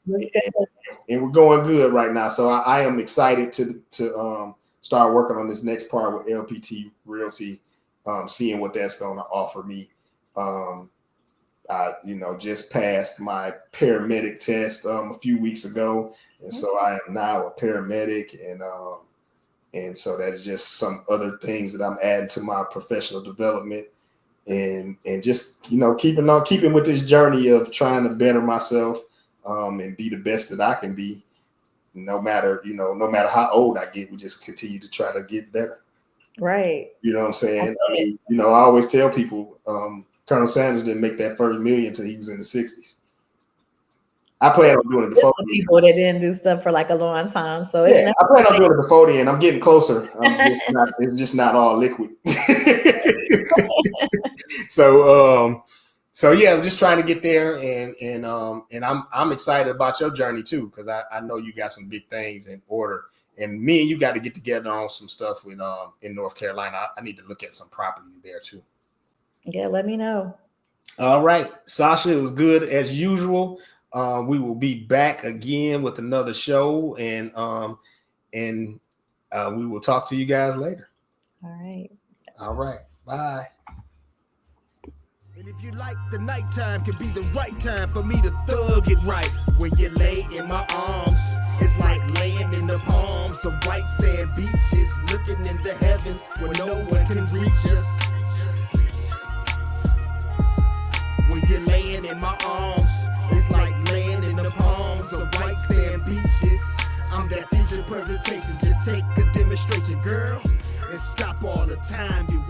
And we're going good right now. So I am excited to start working on this next part with LPT Realty, seeing what that's going to offer me. I just passed my paramedic test a few weeks ago, and so I am now a paramedic, and so that's just some other things that I'm adding to my professional development, and just keeping with this journey of trying to better myself, and be the best that I can be, no matter how old I get. We just continue to try to get better. Right. You know what I'm saying? I mean, I always tell people, Colonel Sanders didn't make that first million until he was in the 60s. I plan on doing it before. The people that didn't do stuff for like a long time. So yeah, I plan on doing it before then. I'm getting closer. It's just not all liquid. So yeah, I'm just trying to get there, and I'm excited about your journey too, because I know you got some big things in order, and me and you got to get together on some stuff with in North Carolina. I need to look at some property there too. Yeah, let me know. All right, Sasha, it was good as usual. We will be back again with another show, and we will talk to you guys later. All right. Bye. And if you like, the nighttime can be the right time for me to thug it right. When you lay in my arms, it's like laying in the palms of white sand beaches, looking in the heavens where no one can reach us. When you're laying in my arms, it's like laying in the palms of white sand beaches. I'm that feature presentation, just take a demonstration, girl, and stop all the time you